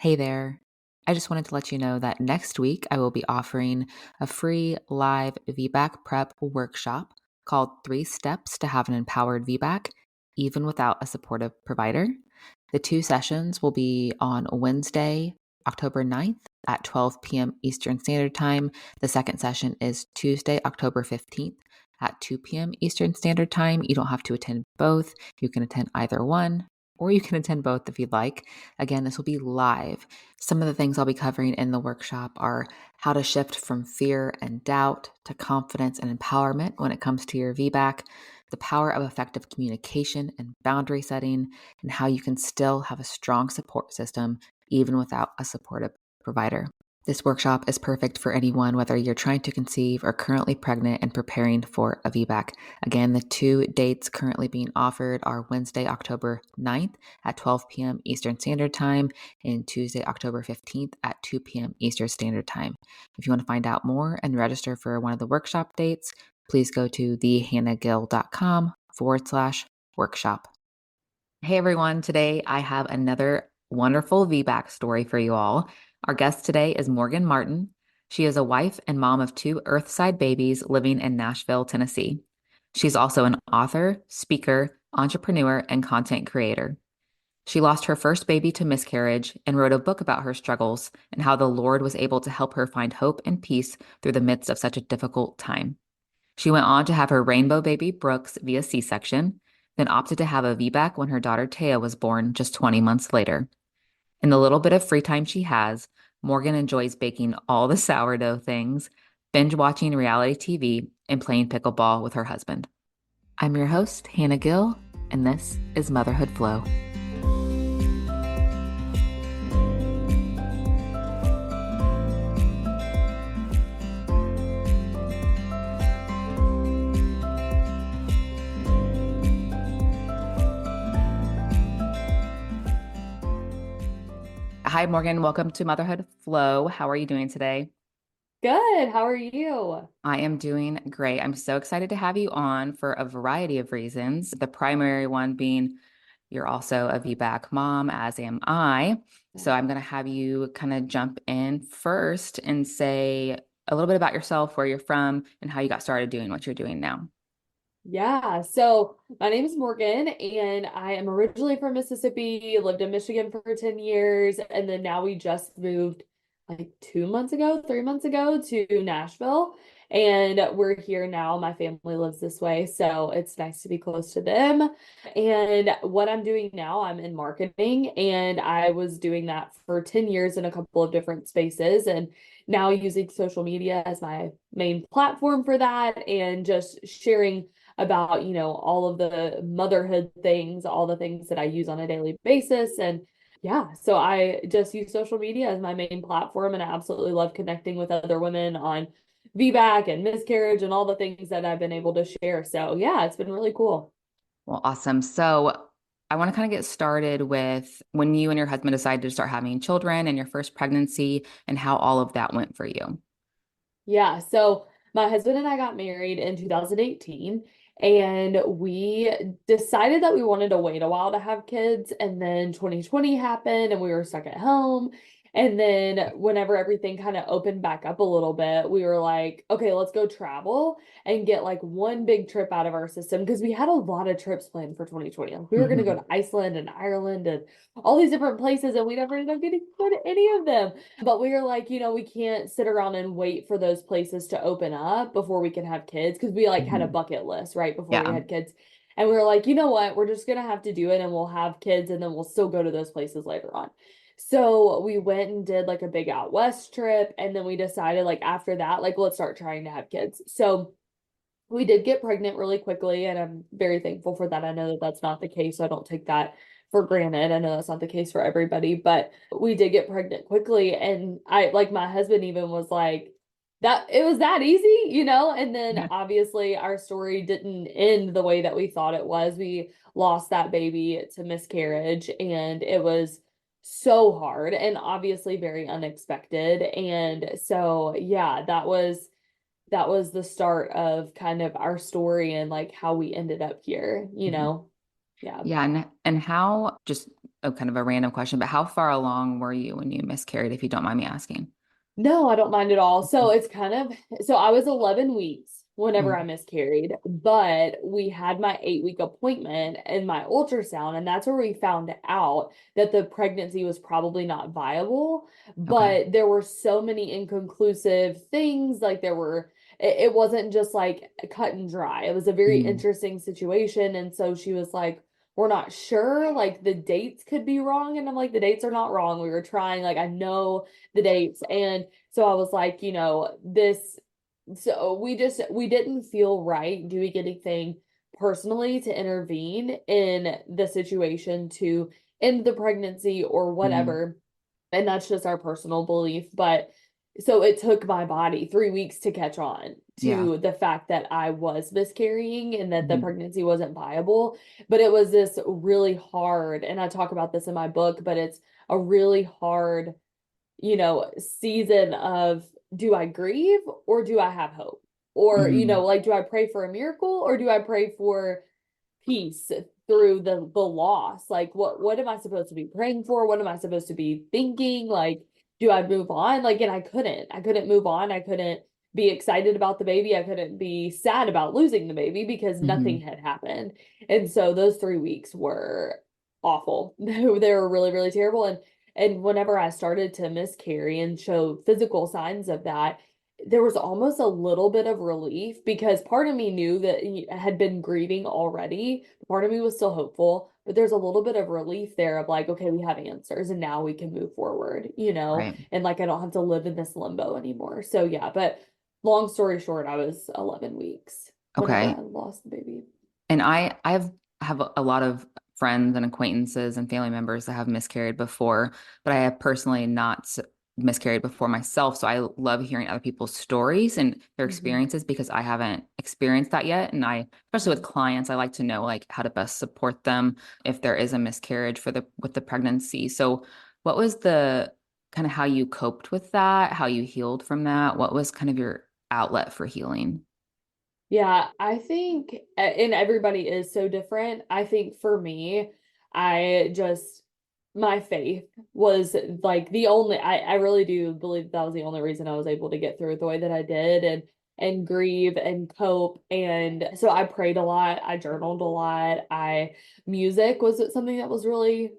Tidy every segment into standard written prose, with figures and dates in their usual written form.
Hey there. I just wanted to let you know that next week I will be offering a free live VBAC prep workshop called Three Steps to Have an Empowered VBAC, even without a supportive provider. The two sessions will be on Wednesday, October 9th at 12 p.m. Eastern Standard Time. The second session is Tuesday, October 15th at 2 p.m. Eastern Standard Time. You don't have to attend both. You can attend either one, or you can attend both if you'd like. Again, this will be live. Some of the things I'll be covering in the workshop are how to shift from fear and doubt to confidence and empowerment when it comes to your VBAC, the power of effective communication and boundary setting, and how you can still have a strong support system even without a supportive provider. This workshop is perfect for anyone, whether you're trying to conceive or currently pregnant and preparing for a VBAC. Again, the two dates currently being offered are Wednesday, October 9th at 12 p.m. Eastern Standard Time and Tuesday, October 15th at 2 p.m. Eastern Standard Time. If you want to find out more and register for one of the workshop dates, please go to thehannahgill.com/workshop. Hey everyone, today I have another wonderful VBAC story for you all. Our guest today is Morgan Martin. She is a wife and mom of two Earthside babies living in Nashville, Tennessee. She's also an author, speaker, entrepreneur, and content creator. She lost her first baby to miscarriage and wrote a book about her struggles and how the Lord was able to help her find hope and peace through the midst of such a difficult time. She went on to have her rainbow baby Brooks via C-section, then opted to have a VBAC when her daughter Taya was born just 20 months later. In the little bit of free time she has, Morgan enjoys baking all the sourdough things, binge watching reality TV, and playing pickleball with her husband. I'm your host, Hannah Gill, and this is Motherhood Flow. Hi, Morgan. Welcome to Motherhood Flow. How are you doing today? Good. How are you? I am doing great. I'm so excited to have you on for a variety of reasons. The primary one being you're also a VBAC mom, as am I. So I'm going to have you kind of jump in first and say a little bit about yourself, where you're from, and how you got started doing what you're doing now. Yeah. So my name is Morgan and I am originally from Mississippi, lived in Michigan for 10 years, and then now we just moved like 2 months ago, 3 months ago to Nashville. And we're here now. My family lives this way, so it's nice to be close to them. And what I'm doing now, I'm in marketing, and I was doing that for 10 years in a couple of different spaces. And now using social media as my main platform for that and just sharing about, all of the motherhood things, all the things that I use on a daily basis. And yeah, so I just use social media as my main platform, and I absolutely love connecting with other women on VBAC and miscarriage and all the things that I've been able to share. So yeah, it's been really cool. Well, awesome. So I want to kind of get started with when you and your husband decided to start having children and your first pregnancy and how all of that went for you. Yeah, so my husband and I got married in 2018, and we decided that we wanted to wait a while to have kids, and then 2020 happened and we were stuck at home. And then whenever everything kind of opened back up a little bit, we were like, okay, let's go travel and get like one big trip out of our system because we had a lot of trips planned for 2020. Like we were going to go to Iceland and Ireland and all these different places, and we never ended up getting to go to any of them. But we were like, we can't sit around and wait for those places to open up before we can have kids because we like had a Mhm. bucket list right before we Yeah. had kids. And we were like, you know what? We're just gonna have to do it and we'll have kids and then we'll still go to those places later on. So we went and did like a big out west trip, and then we decided like after that, like let's start trying to have kids. So we did get pregnant really quickly, and I'm very thankful for that. I know that that's not the case, so I don't take that for granted. I know that's not the case for everybody, but we did get pregnant quickly, and I like my husband even was like that it was that easy, And then obviously our story didn't end the way that we thought it was. We lost that baby to miscarriage, and it was so hard and obviously very unexpected. And so, yeah, that was the start of kind of our story and like how we ended up here. Yeah. Yeah, and how just a kind of a random question, but how far along were you when you miscarried, if you don't mind me asking? No, I don't mind at all. So Mhm. it's kind of, so I was 11 weeks whenever I Mhm. miscarried, but we had my 8 week appointment and my ultrasound, and that's where we found out that the pregnancy was probably not viable. Okay. But there were so many inconclusive things. Like it wasn't just like cut and dry. It was a very Mm. interesting situation. And so she was like, we're not sure, like the dates could be wrong. And I'm like, the dates are not wrong. We were trying, like, I know the dates. And so I was like, so we didn't feel right doing anything personally to intervene in the situation to end the pregnancy or Mm. whatever. And that's just our personal belief. But so it took my body 3 weeks to catch on Yeah. to the fact that I was miscarrying and that the Mhm. pregnancy wasn't viable. But it was this really hard, and I talk about this in my book, but it's a really hard, season of, do I grieve or do I have hope? Or, Mhm. like, do I pray for a miracle or do I pray for peace through the loss? Like, what am I supposed to be praying for? What am I supposed to be thinking? Like, do I move on? Like, and I couldn't move on. I couldn't be excited about the baby. I couldn't be sad about losing the baby because nothing Mhm. had happened. And so those 3 weeks were awful. They were really, really terrible. And whenever I started to miscarry and show physical signs of that, there was almost a little bit of relief because part of me knew that he had been grieving already. Part of me was still hopeful, but there's a little bit of relief there of like, okay, we have answers and now we can move forward. Right. And like I don't have to live in this limbo anymore. So yeah, but long story short, I was 11 weeks whenever I Okay. lost the baby. And I have a lot of friends and acquaintances and family members that have miscarried before, but I have personally not miscarried before myself. So I love hearing other people's stories and their Hmm. experiences because I haven't experienced that yet. And especially with clients, I like to know like how to best support them if there is a miscarriage with the pregnancy. So what was the kind of how you coped with that, how you healed from that? What was kind of your outlet for healing? Yeah, I think, and everybody is so different. I think for me, I just, my faith was like I really do believe that was the only reason I was able to get through it the way that I did and grieve and cope. And so I prayed a lot, I journaled a lot. Music was something that was really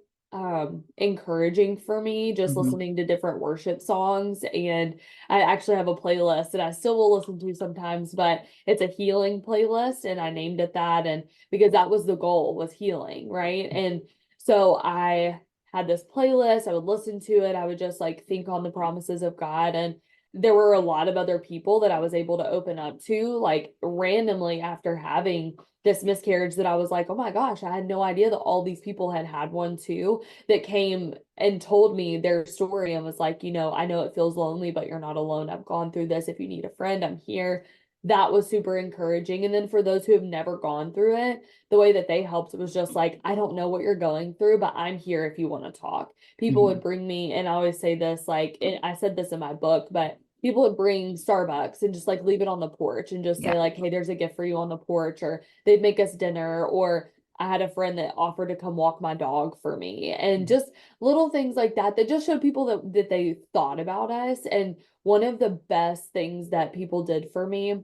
encouraging for me, just Hmm. listening to different worship songs. And I actually have a playlist that I still will listen to sometimes, but it's a healing playlist and I named it that, and because that was the goal, was healing, right? And so I had this playlist, I would listen to it, I would just like think on the promises of God. And there were a lot of other people that I was able to open up to, like randomly after having this miscarriage, that I was like, oh my gosh, I had no idea that all these people had had one too, that came and told me their story and was like, I know it feels lonely, but you're not alone. I've gone through this. If you need a friend, I'm here. That was super encouraging. And then for those who have never gone through it, the way that they helped was just like, I don't know what you're going through, but I'm here if you want to talk. People would Hmm. bring me, and I always say this, like, and I said this in my book, but people would bring Starbucks and just like leave it on the porch and just say, Yeah. like, hey, there's a gift for you on the porch, or they'd make us dinner, or I had a friend that offered to come walk my dog for me, and just little things like that that just showed people that they thought about us. And one of the best things that people did for me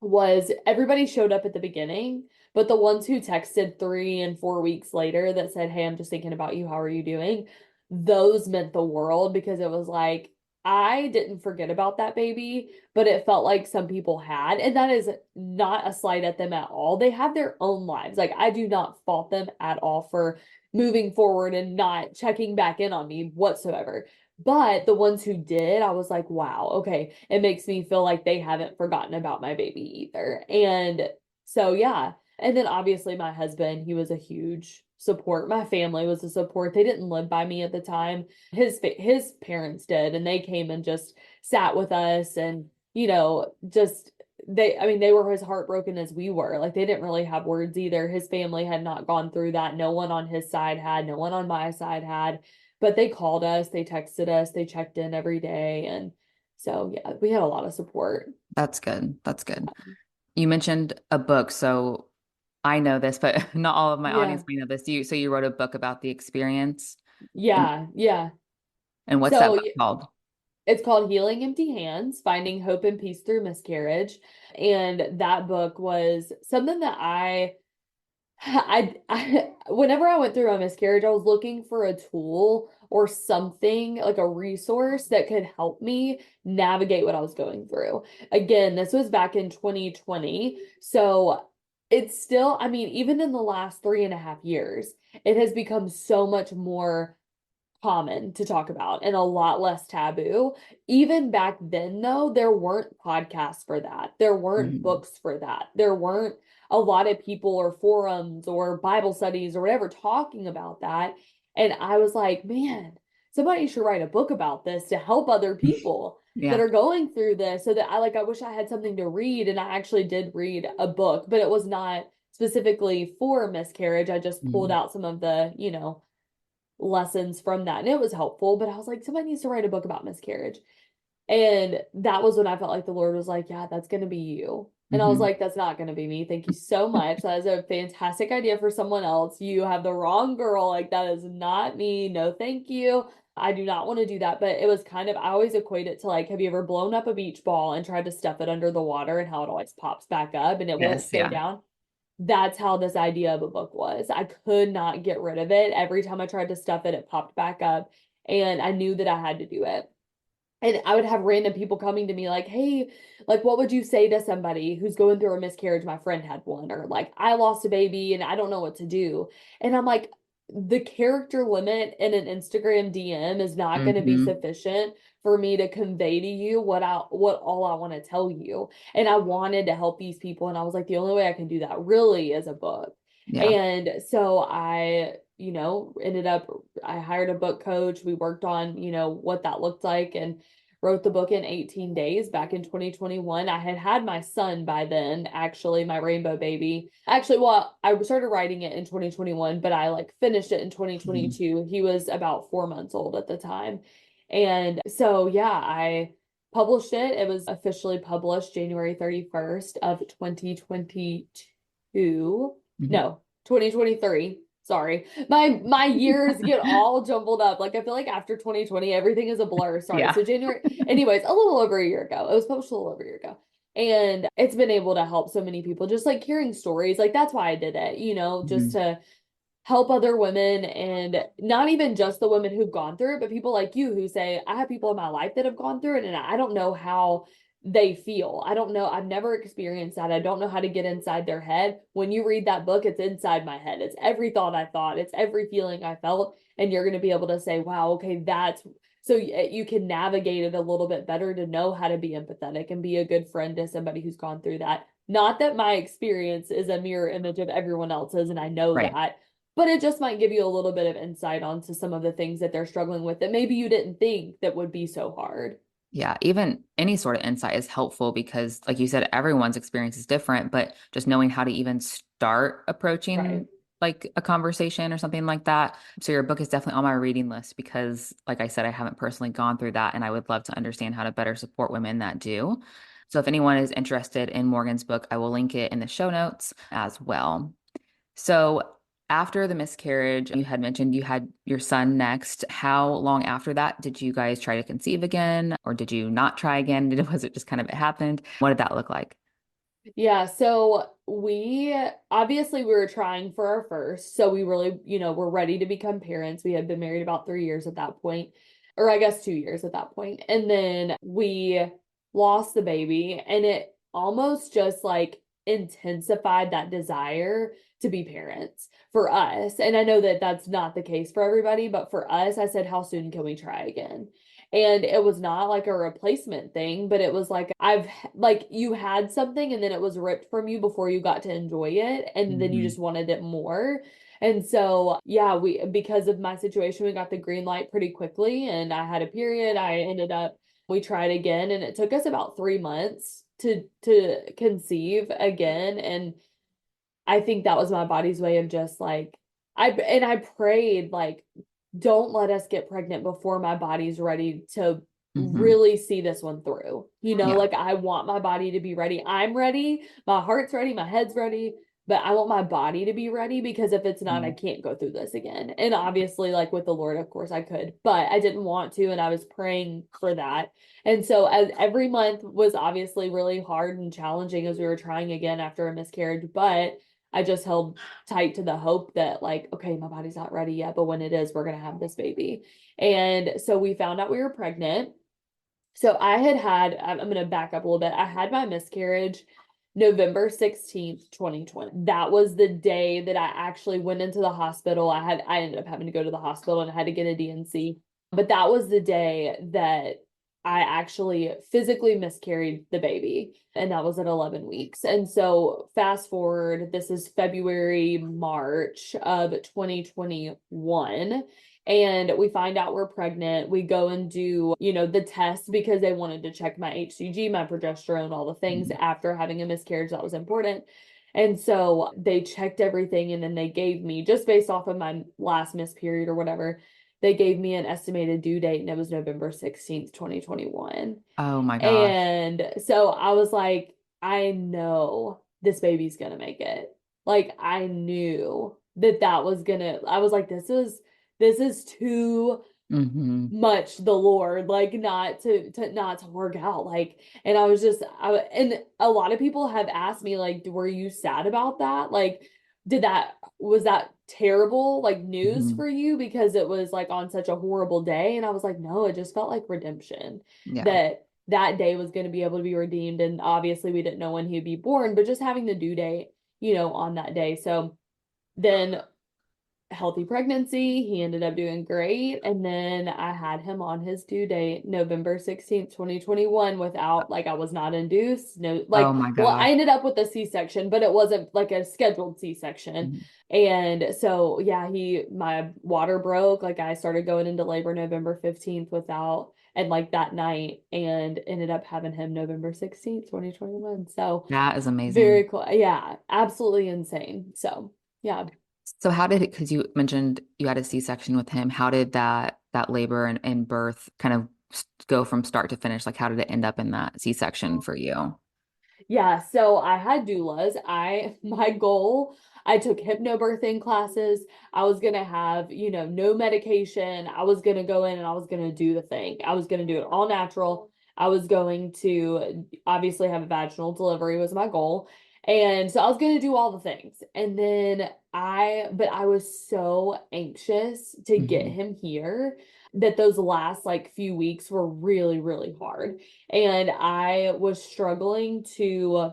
was everybody showed up at the beginning, but the ones who texted 3 and 4 weeks later that said, hey, I'm just thinking about you, how are you doing? Those meant the world, because it was like, I didn't forget about that baby, but it felt like some people had. And that is not a slight at them at all. They have their own lives. Like, I do not fault them at all for moving forward and not checking back in on me whatsoever. But the ones who did, I was like, wow, okay, it makes me feel like they haven't forgotten about my baby either. And so, yeah. And then obviously, my husband, he was a huge support. My family was a support. They didn't live by me at the time. His parents did, and they came and just sat with us, and just I mean, they were as heartbroken as we were. Like, they didn't really have words either. His family had not gone through that. No one on his side had, no one on my side had, but they called us, they texted us, they checked in every day. And so, yeah, we had a lot of support. That's good. That's good. You mentioned a book. So I know this, but not all of my audience Yeah. may know this. So you wrote a book about the experience, and Yeah. Yeah. what's that So book called? it's called Healing Empty Hands, Finding Hope and Peace Through Miscarriage. And that book was something that whenever I went through my miscarriage, I was looking for a tool or something like a resource that could help me navigate what I was going through. Again, this was back in 2020. So it's still, I mean, even in the last 3.5 years, it has become so much more common to talk about and a lot less taboo. Even back then, though, there weren't podcasts for that. There weren't Mhm. books for that. There weren't a lot of people or forums or Bible studies or whatever talking about that. And I was like, man, somebody should write a book about this to help other people that Yeah. are going through this so that I wish I had something to read. And I actually did read a book, but it was not specifically for miscarriage. I just pulled Mhm. out some of the, lessons from that. And it was helpful, but I was like, somebody needs to write a book about miscarriage. And that was when I felt like the Lord was like, yeah, that's going to be you. And I was Mhm. like, that's not going to be me. Thank you so much. That is a fantastic idea for someone else. You have the wrong girl. Like, that is not me. No, thank you. I do not want to do that. But it was kind of, I always equate it to like, have you ever blown up a beach ball and tried to stuff it under the water and how it always pops back up and it won't Yes, stay yeah. down? That's how this idea of a book was. I could not get rid of it. Every time I tried to stuff it, it popped back up. And I knew that I had to do it. And I would have random people coming to me like, hey, like, what would you say to somebody who's going through a miscarriage? My friend had one, or like, I lost a baby and I don't know what to do. And I'm like, the character limit in an Instagram DM is not going to be Hmm. sufficient for me to convey to you what all I want to tell you. And I wanted to help these people. And I was like, the only way I can do that really is a book. Yeah. And so ended up, I hired a book coach. We worked on, what that looked like. And wrote the book in 18 days back in 2021. I had had my son by then, actually, my rainbow baby. Actually, well, I started writing it in 2021, but I like finished it in Mhm. 2022. He was about 4 months old at the time. And so, yeah, I published it. It was officially published January 31st of 2022. Mhm. No, 2023. Sorry. My years get all jumbled up. Like I feel like after 2020, everything is a blur. Sorry. Yeah. So January, anyways, a little over a year ago. It was published a little over a year ago. And it's been able to help so many people, just like hearing stories. Like that's why I did it, just Mhm. to help other women and not even just the women who've gone through it, but people like you who say, I have people in my life that have gone through it and I don't know how they feel. I don't know. I've never experienced that. I don't know how to get inside their head. When you read that book, it's inside my head. It's every thought I thought, it's every feeling I felt. And you're going to be able to say, wow, okay, that's so you can navigate it a little bit better to know how to be empathetic and be a good friend to somebody who's gone through that. Not that my experience is a mirror image of everyone else's, and I know Right. that, but it just might give you a little bit of insight onto some of the things that they're struggling with that maybe you didn't think that would be so hard. Yeah, even any sort of insight is helpful because, like you said, everyone's experience is different, but just knowing how to even start Right. approaching like a conversation or something like that. So your book is definitely on my reading list because, like I said, I haven't personally gone through that and I would love to understand how to better support women that do. So if anyone is interested in Morgan's book, I will link it in the show notes as well. So after the miscarriage, you had mentioned you had your son next. How long after that did you guys try to conceive again, or did you not try again? Was it just kind of it happened? What did that look like? Yeah, so we were trying for our first, so we really, were ready to become parents. We had been married about 3 years at that point, or I guess 2 years at that point. And then we lost the baby, and it almost just like intensified that desire to be parents for us. And I know that that's not the case for everybody, but for us, I said, how soon can we try again? And it was not like a replacement thing, but it was like like you had something and then it was ripped from you before you got to enjoy it. And then you Hmm. just wanted it more. And so, yeah, because of my situation, we got the green light pretty quickly and I had a period. We tried again and it took us about 3 months to conceive again. And I think that was my body's way of just like, I prayed like, don't let us get pregnant before my body's ready to Hmm. really see this one through. Yeah. Like I want my body to be ready. I'm ready. My heart's ready. My head's ready. but I want my body to be ready because if it's not, I Mm. can't go through this again. And obviously, like with the Lord, of course I could, but I didn't want to, and I was praying for that. And so as every month was obviously really hard and challenging as we were trying again after a miscarriage, but I just held tight to the hope that like, okay, my body's not ready yet, but when it is, we're gonna have this baby. And so we found out we were pregnant. So I'm going to back up a little bit. I had my miscarriage November 16th, 2020. That was the day that I actually went into the hospital. I ended up having to go to the hospital and I had to get a DNC. But that was the day that I actually physically miscarried the baby. And that was at 11 weeks. And so fast forward, this is February, March of 2021, and we find out we're pregnant. We go and do, the test because they wanted to check my HCG, my progesterone, all the things Mm. after having a miscarriage. That was important. And so they checked everything and then they gave me, just based off of my last miss period or whatever, they gave me an estimated due date and it was November 16th, 2021. Oh my gosh. And so I was like, I know this baby's gonna make it. Like I knew that was gonna, I was like, this is too Hmm. much the Lord, like not to work out. Like, and I was just and a lot of people have asked me, like, were you sad about that? Like, was that terrible like news Hmm. for you because it was like on such a horrible day? And I was like, no, it just felt like redemption, Yeah. that day was going to be able to be redeemed. And obviously we didn't know when he'd be born, but just having the due date, on that day. So then healthy pregnancy. He ended up doing great. And then I had him on his due date, November 16th, 2021, without, like, I was not induced. No, Oh like, my well, I gosh. ended up with a C-section, but it wasn't like a scheduled C-section. Mhm. And so, yeah, my water broke. Like, I started going into labor November 15th without, and like that night, and ended up having him November 16th, 2021. So, That is amazing. very cool. Yeah, absolutely insane. So, yeah. So how did it, because you mentioned you had a C-section with him, how did that labor and birth kind of go from start to finish? Like how did it end up in that C-section for you? Yeah, so I had doulas. My goal, I took hypnobirthing classes. I was gonna have, no medication. I was gonna go in and I was gonna do the thing. I was gonna do it all natural. I was going to obviously have a vaginal delivery was my goal. And so I was gonna do all the things. And then but I was so anxious to get Hmm. him here that those last like few weeks were really, really hard. And I was struggling to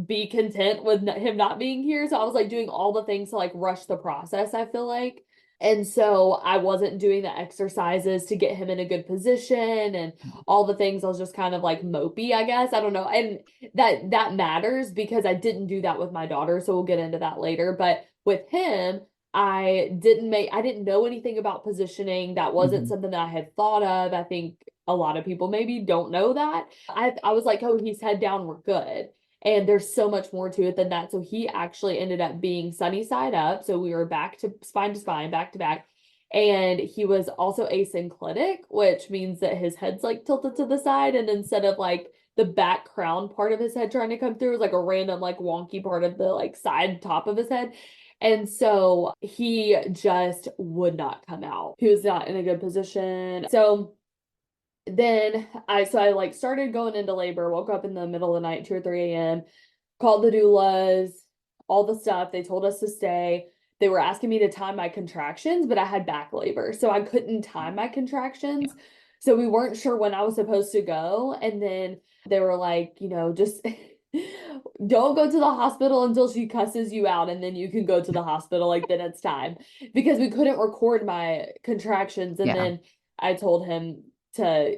be content with him not being here. So I was like doing all the things to like rush the process, I feel like. And so I wasn't doing the exercises to get him in a good position and all the things. I was just kind of like mopey, I guess. I don't know. And that matters because I didn't do that with my daughter. So we'll get into that later. But with him, I didn't know anything about positioning. That wasn't Hmm. something that I had thought of. I think a lot of people maybe don't know that. I was like, oh, he's head down, we're good. And there's so much more to it than that. So he actually ended up being sunny side up. So we were back to spine, back to back. And he was also asynclitic, which means that his head's like tilted to the side. And instead of like the back crown part of his head trying to come through, it was like a random, like wonky part of the like side top of his head. And so he just would not come out. He was not in a good position. So then I like started going into labor, woke up in the middle of the night, 2 or 3 a.m., called the doulas, all the stuff. They told us to stay. They were asking me to time my contractions, but I had back labor, so I couldn't time my Yeah. contractions. So we weren't sure when I was supposed to go. And then they were like, just don't go to the hospital until she cusses you out, and then you can go to the hospital. Like, then it's time. Because we couldn't record my contractions. And Yeah. then I told him to,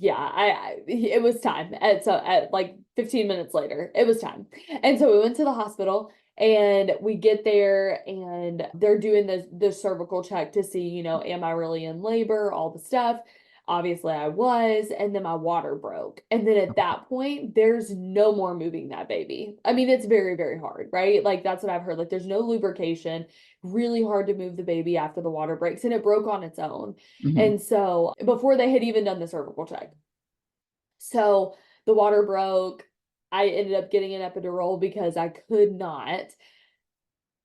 yeah, it was time. At like 15 minutes later, it was time. And so we went to the hospital and we get there and they're doing the cervical check to see, am I really in labor, all the stuff. Obviously I was, and then my water broke. And then at Okay. that point, there's no more moving that baby. I mean, it's very, very hard, right? Like that's what I've heard. Like there's no lubrication, really hard to move the baby after the water breaks, and it broke on its own. Hmm. And so before they had even done the cervical check. So the water broke. I ended up getting an epidural because I could not.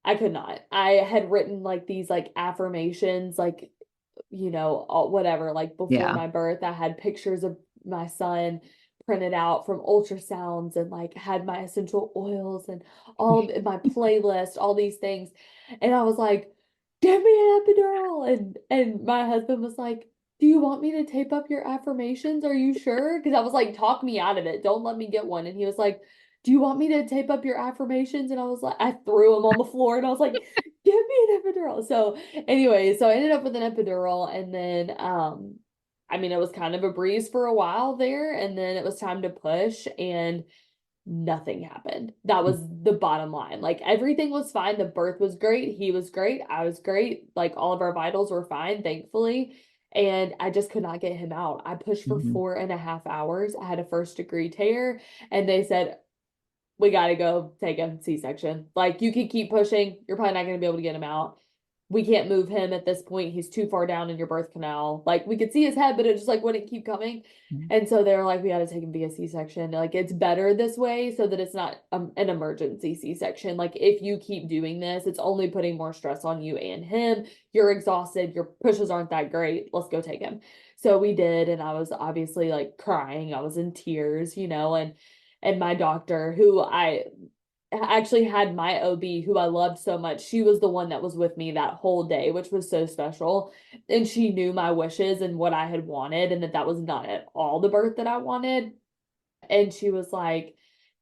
I had written like these like affirmations, like, whatever, like before Yeah. my birth, I had pictures of my son printed out from ultrasounds and like had my essential oils and all of my playlist, all these things. And I was like, give me an epidural. And my husband was like, do you want me to tape up your affirmations? Are you sure? Because I was like, talk me out of it. Don't let me get one. And he was like, do you want me to tape up your affirmations? And I was like, I threw him on the floor and I was like, give me an epidural. So anyway, so I ended up with an epidural and then I mean it was kind of a breeze for a while there and then it was time to push and nothing happened. That was the bottom line. Like everything was fine. The birth was great. He was great. I was great. Like all of our vitals were fine, thankfully. And I just could not get him out. I pushed for Mhm. 4.5 hours. I had a first-degree tear, and they said, we got to go take a C-section. Like you can keep pushing. You're probably not going to be able to get him out. We can't move him at this point. He's too far down in your birth canal. Like we could see his head, but it just like wouldn't keep coming. And so they were like, we got to take him via C-section. Like it's better this way so that it's not an emergency C-section. Like if you keep doing this, it's only putting more stress on you and him. You're exhausted. Your pushes aren't that great. Let's go take him. So we did, and I was obviously like crying. I was in tears, and my doctor, who I actually had my OB, who I loved so much. She was the one that was with me that whole day, which was so special. And she knew my wishes and what I had wanted, and that was not at all the birth that I wanted. And she was like,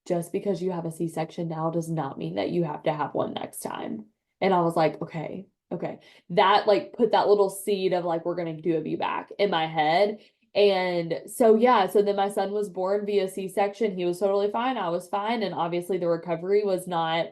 just because you have a C-section now does not mean that you have to have one next time. And I was like, okay, okay. That like put that little seed of like, we're going to do a VBAC in my head. And so, yeah, so then my son was born via C-section. He was totally fine. I was fine. And obviously the recovery was not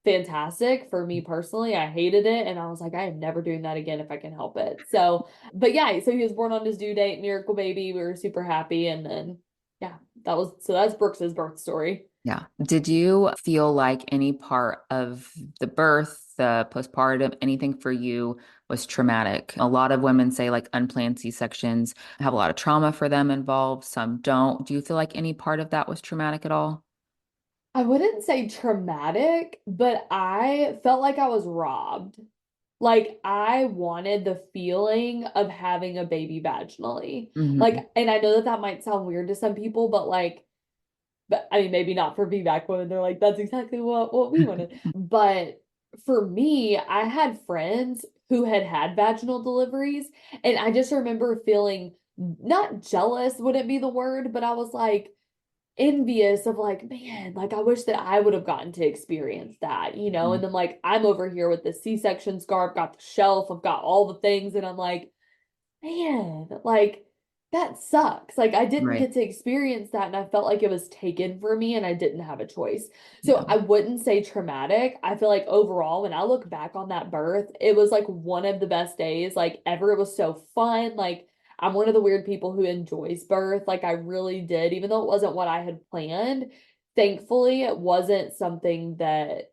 fantastic for me personally. I hated it. And I was like, I am never doing that again if I can help it. So, but yeah, so he was born on his due date, miracle baby. We were super happy. And then, yeah, that's Brooks's birth story. Yeah. Did you feel like any part of the birth, the postpartum, anything for you was traumatic? A lot of women say like unplanned C-sections have a lot of trauma for them involved. Some don't. Do you feel like any part of that was traumatic at all? I wouldn't say traumatic, but I felt like I was robbed. Like I wanted the feeling of having a baby vaginally. Hmm. Like, and I know that that might sound weird to some people, but I mean, maybe not for VBAC women. They're like, that's exactly what we wanted. But for me, I had friends who had had vaginal deliveries, and I just remember feeling not jealous, wouldn't be the word, but I was like, envious of like, man, like I wish that I would have gotten to experience that, And then like I'm over here with the C-section scar, I've got the shelf, I've got all the things, and I'm like, man, like that sucks. Like I didn't Right. get to experience that and I felt like it was taken from me and I didn't have a choice. So Yeah. I wouldn't say traumatic. I feel like overall, when I look back on that birth, it was like one of the best days like ever. It was so fun. Like I'm one of the weird people who enjoys birth. Like I really did, even though it wasn't what I had planned. Thankfully, it wasn't something that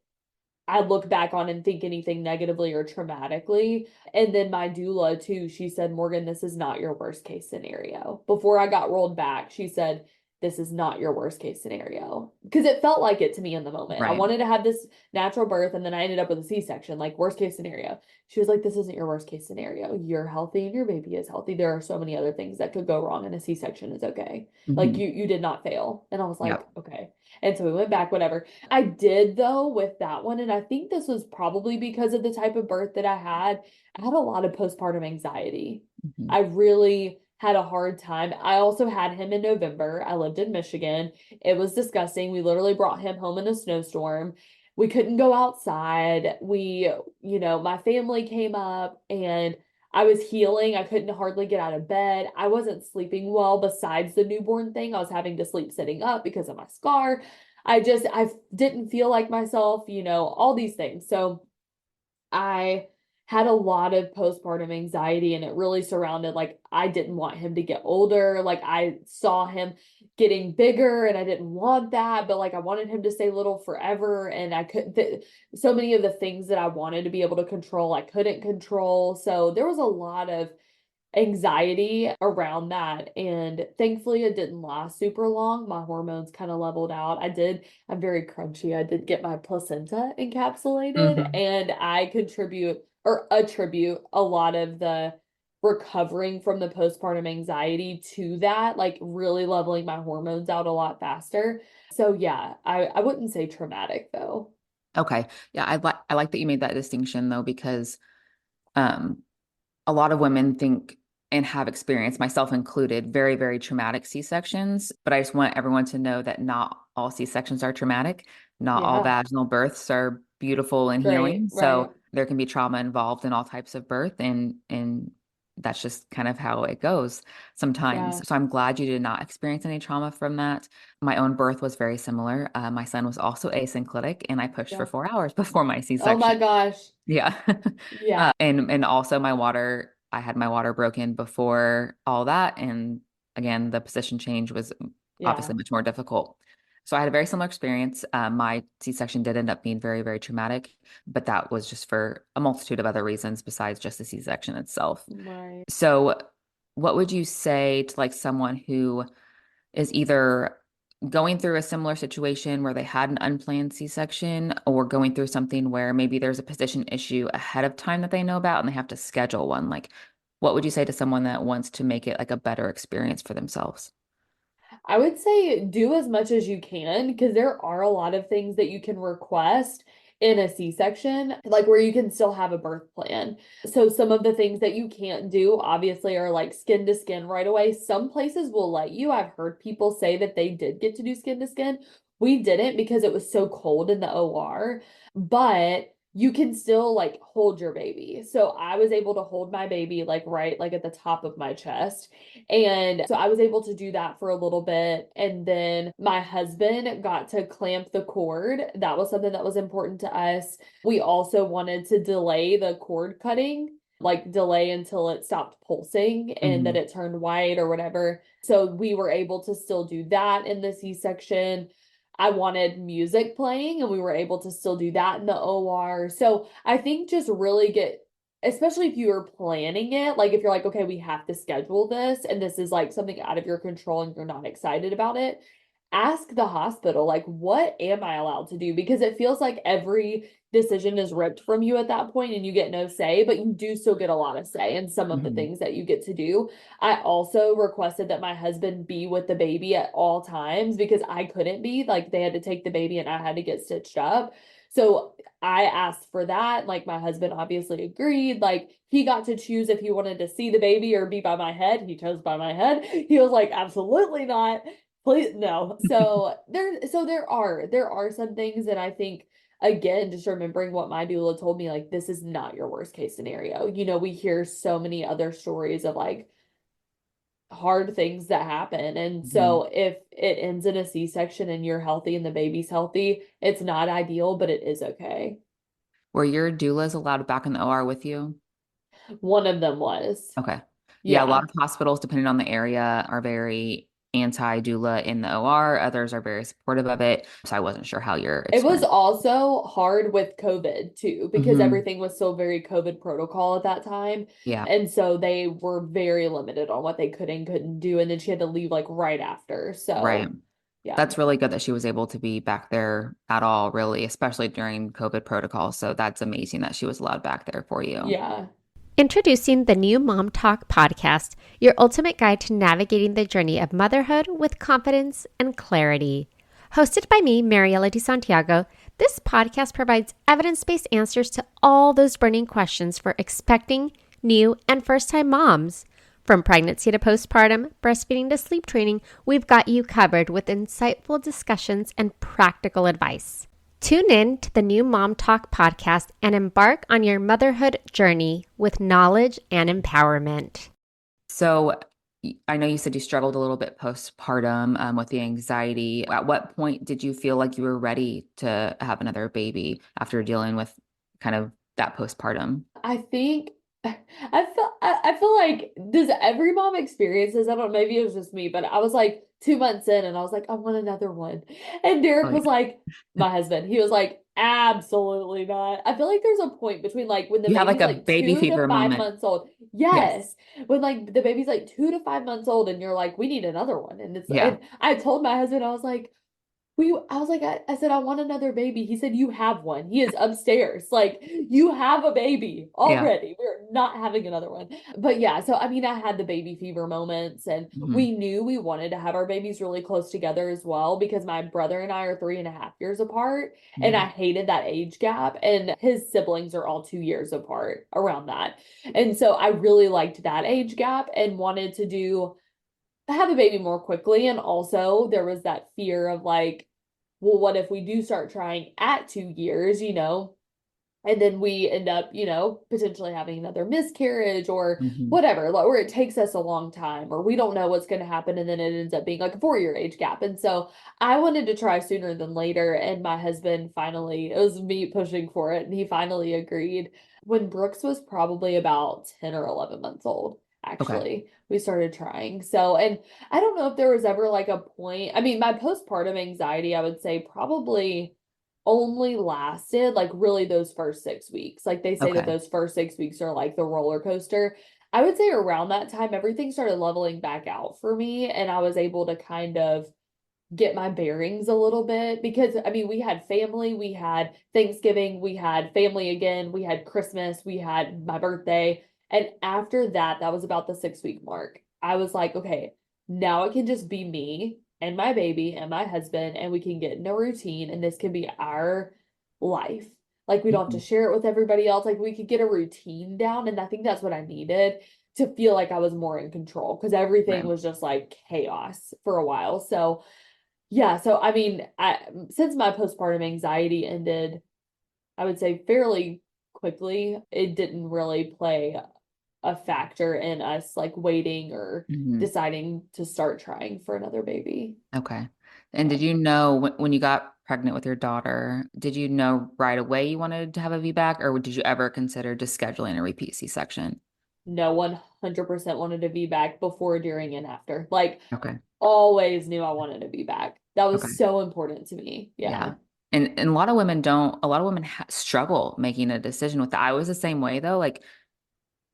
I look back on and think anything negatively or traumatically. And then my doula, too, she said, Morgan, this is not your worst case scenario. Before I got rolled back, she said, this is not your worst case scenario. Because it felt like it to me in the moment. I Right. wanted to have this natural birth and then I ended up with a C-section, like worst case scenario. She was like, this isn't your worst case scenario. You're healthy and your baby is healthy. There are so many other things that could go wrong and a C-section is okay. Like Hmm. you did not fail. And I was like, Yep. okay. And so we went back, whatever. I did though with that one, and I think this was probably because of the type of birth that I had. I had a lot of postpartum anxiety. Hmm. I really had a hard time. I also had him in November. I lived in Michigan. It was disgusting. We literally brought him home in a snowstorm. We couldn't go outside. My family came up and I was healing. I couldn't hardly get out of bed. I wasn't sleeping well besides the newborn thing. I was having to sleep sitting up because of my scar. I didn't feel like myself, all these things. So I had a lot of postpartum anxiety and it really surrounded like I didn't want him to get older. Like I saw him getting bigger and I didn't want that, but like I wanted him to stay little forever and I could so many of the things that I wanted to be able to control, I couldn't control. So there was a lot of anxiety around that. And thankfully, it didn't last super long. My hormones kind of leveled out. I'm very crunchy. I did get my placenta encapsulated, Hmm. and I contribute or attribute a lot of the recovering from the postpartum anxiety to that, like really leveling my hormones out a lot faster. So yeah, I wouldn't say traumatic though. Okay. Yeah, I like that you made that distinction though, because um a lot of women think and have experienced, myself included, very, very traumatic C-sections. But I just want everyone to know that not all C-sections are traumatic. Not all Yeah, vaginal births are beautiful and great, healing. right. So there can be trauma involved in all types of birth, and that's just kind of how it goes sometimes. Yeah, So I'm glad you did not experience any trauma from that. My own birth was very similar. My son was also asynclitic, and I pushed for yeah. 4 hours before my Oh my C-section. gosh. Yeah. Yeah, And also I had my water broken before all that. And again, the position change was obviously yeah. much more difficult. So I had a very similar experience. My C-section did end up being very, very traumatic, but that was just for a multitude of other reasons besides just the C-section itself. Right. So what would you say to like someone who is either going through a similar situation where they had an unplanned C-section or going through something where maybe there's a position issue ahead of time that they know about and they have to schedule one? Like, what would you say to someone that wants to make it like a better experience for themselves? I would say do as much as you can because there are a lot of things that you can request in a C-section, like where you can still have a birth plan. So some of the things that you can't do obviously are like skin to skin right away. Some places will let you. I've heard people say that they did get to do skin to skin. We didn't because it was so cold in the OR, but you can still like hold your baby. So I was able to hold my baby like right like at the top of my chest, and so I was able to do that for a little bit. And then my husband got to clamp the cord. That was something that was important to us. We also wanted to delay the cord cutting, like delay until it stopped pulsing and that Hmm. it turned white or whatever. So we were able to still do that in the C-section. I wanted music playing and we were able to still do that in the OR. So I think just really get, especially if you are planning it, like if you're like, okay, we have to schedule this and this is like something out of your control and you're not excited about it, ask the hospital, like, what am I allowed to do? Because it feels like every decision is ripped from you at that point and you get no say, but you do still get a lot of say in some of the Hmm. things that you get to do. I also requested that my husband be with the baby at all times because I couldn't be, like, they had to take the baby and I had to get stitched up. So I asked for that. Like, my husband obviously agreed. Like, he got to choose if he wanted to see the baby or be by my head. He chose by my head. He was like, absolutely not. Please, no. So there are some things that I think, again, just remembering what my doula told me, like, this is not your worst case scenario. You know, we hear so many other stories of like hard things that happen. And Hmm. so if it ends in a C-section and you're healthy and the baby's healthy, it's not ideal, but it is okay. Were your doulas allowed back in the OR with you? One of them was. Okay. Yeah, a lot Yeah. of hospitals, depending on the area, are very anti-doula in the OR. Others are very supportive of it. So I wasn't sure how your It was experience. also hard with COVID too, because Hmm. everything was still very COVID protocol at that time. Yeah, And so they were very limited on what they could and couldn't do. And then she had to leave like right after. right. So, yeah. That's really good that she was able to be back there at all, really, especially during COVID protocol. So that's amazing that she was allowed back there for you. Yeah. Introducing the new Mom Talk podcast, your ultimate guide to navigating the journey of motherhood with confidence and clarity. Hosted by me, Mariela de Santiago, this podcast provides evidence based answers to all those burning questions for expecting, new, and first time moms. From pregnancy to postpartum, breastfeeding to sleep training, we've got you covered with insightful discussions and practical advice. Tune in to the new Mom Talk podcast and embark on your motherhood journey with knowledge and empowerment. So I know you said you struggled a little bit postpartum with the anxiety. At what point did you feel like you were ready to have another baby after dealing with kind of that postpartum? I think I feel like, does every mom experience this? I don't know, maybe it was just me, but I was like 2 months in and I was like, I want another one. And Derek Oh, yeah. was like, my husband, he was like, Absolutely not. I feel like there's a point between like when the You have like baby's a like baby 2 to 5 fever moment. months old. Yes. Yes. When like the baby's like 2 to 5 months old and you're like, we need another one. Yeah. And I told my husband, I was like, I was like, I said, I want another baby. He said, you have one. He is upstairs. Like, you have a baby Yeah. already. We're not having another one. But yeah, so I mean, I had the baby fever moments, and Hmm. we knew we wanted to have our babies really close together as well because my brother and I are 3.5 years apart, and I Yeah. hated that age gap. And his siblings are all 2 years apart around that. And so I really liked that age gap and wanted to have a baby more quickly. And also, there was that fear of like, well, what if we do start trying at 2 years, and then we end up, potentially having another miscarriage or Hmm. whatever, or it takes us a long time, or we don't know what's going to happen, and then it ends up being like a 4 year age gap. And so I wanted to try sooner than later, and my husband finally, it was me pushing for it, and he finally agreed when Brooks was probably about 10 or 11 months old. Okay. Actually, we started trying. So, and I don't know if there was ever like a point. I mean, my postpartum anxiety, I would say probably only lasted like really those first 6 weeks. Like they say that Okay. those first 6 weeks are like the roller coaster. I would say around that time, everything started leveling back out for me, and I was able to kind of get my bearings a little bit because I mean, we had family, we had Thanksgiving, we had family again, we had Christmas, we had my birthday. And after that, that was about the 6 week mark. I was like, okay, now it can just be me and my baby and my husband, and we can get in a routine, and this can be our life. Like, we don't have to Mhm. share it with everybody else. Like, we could get a routine down. And I think that's what I needed to feel like I was more in control because everything Right. was just like chaos for a while. So, yeah, so I mean, since my postpartum anxiety ended, I would say fairly quickly, it didn't really play a factor in us like waiting or Hmm. deciding to start trying for another baby. Okay. And Yeah. did you know when you got pregnant with your daughter, did you know right away you wanted to have a VBAC, or did you ever consider just scheduling a repeat C-section? No 100% wanted to be back before, during, and after. Like, Okay. always knew I wanted to be back. That Okay. was so important to me. Yeah. Yeah. And a lot of women don't, a lot of women struggle making a decision with that. I was the same way though. Like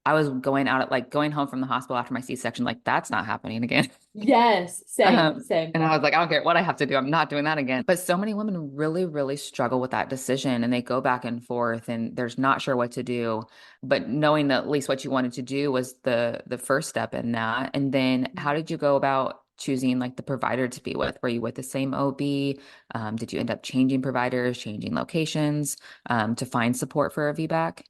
I was going out at like going home from the hospital after my C-section, like that's not happening again. Yes, same, same. And I was like, I don't care what I have to do. I'm not doing that again. But so many women really, really struggle with that decision and they go back and forth and there's not sure what to do. But knowing that at least what you wanted to do was the first step in that. And then how did you go about choosing like the provider to be with? Were you with the same OB? Did you end up changing providers, changing locations, to find support for a VBAC?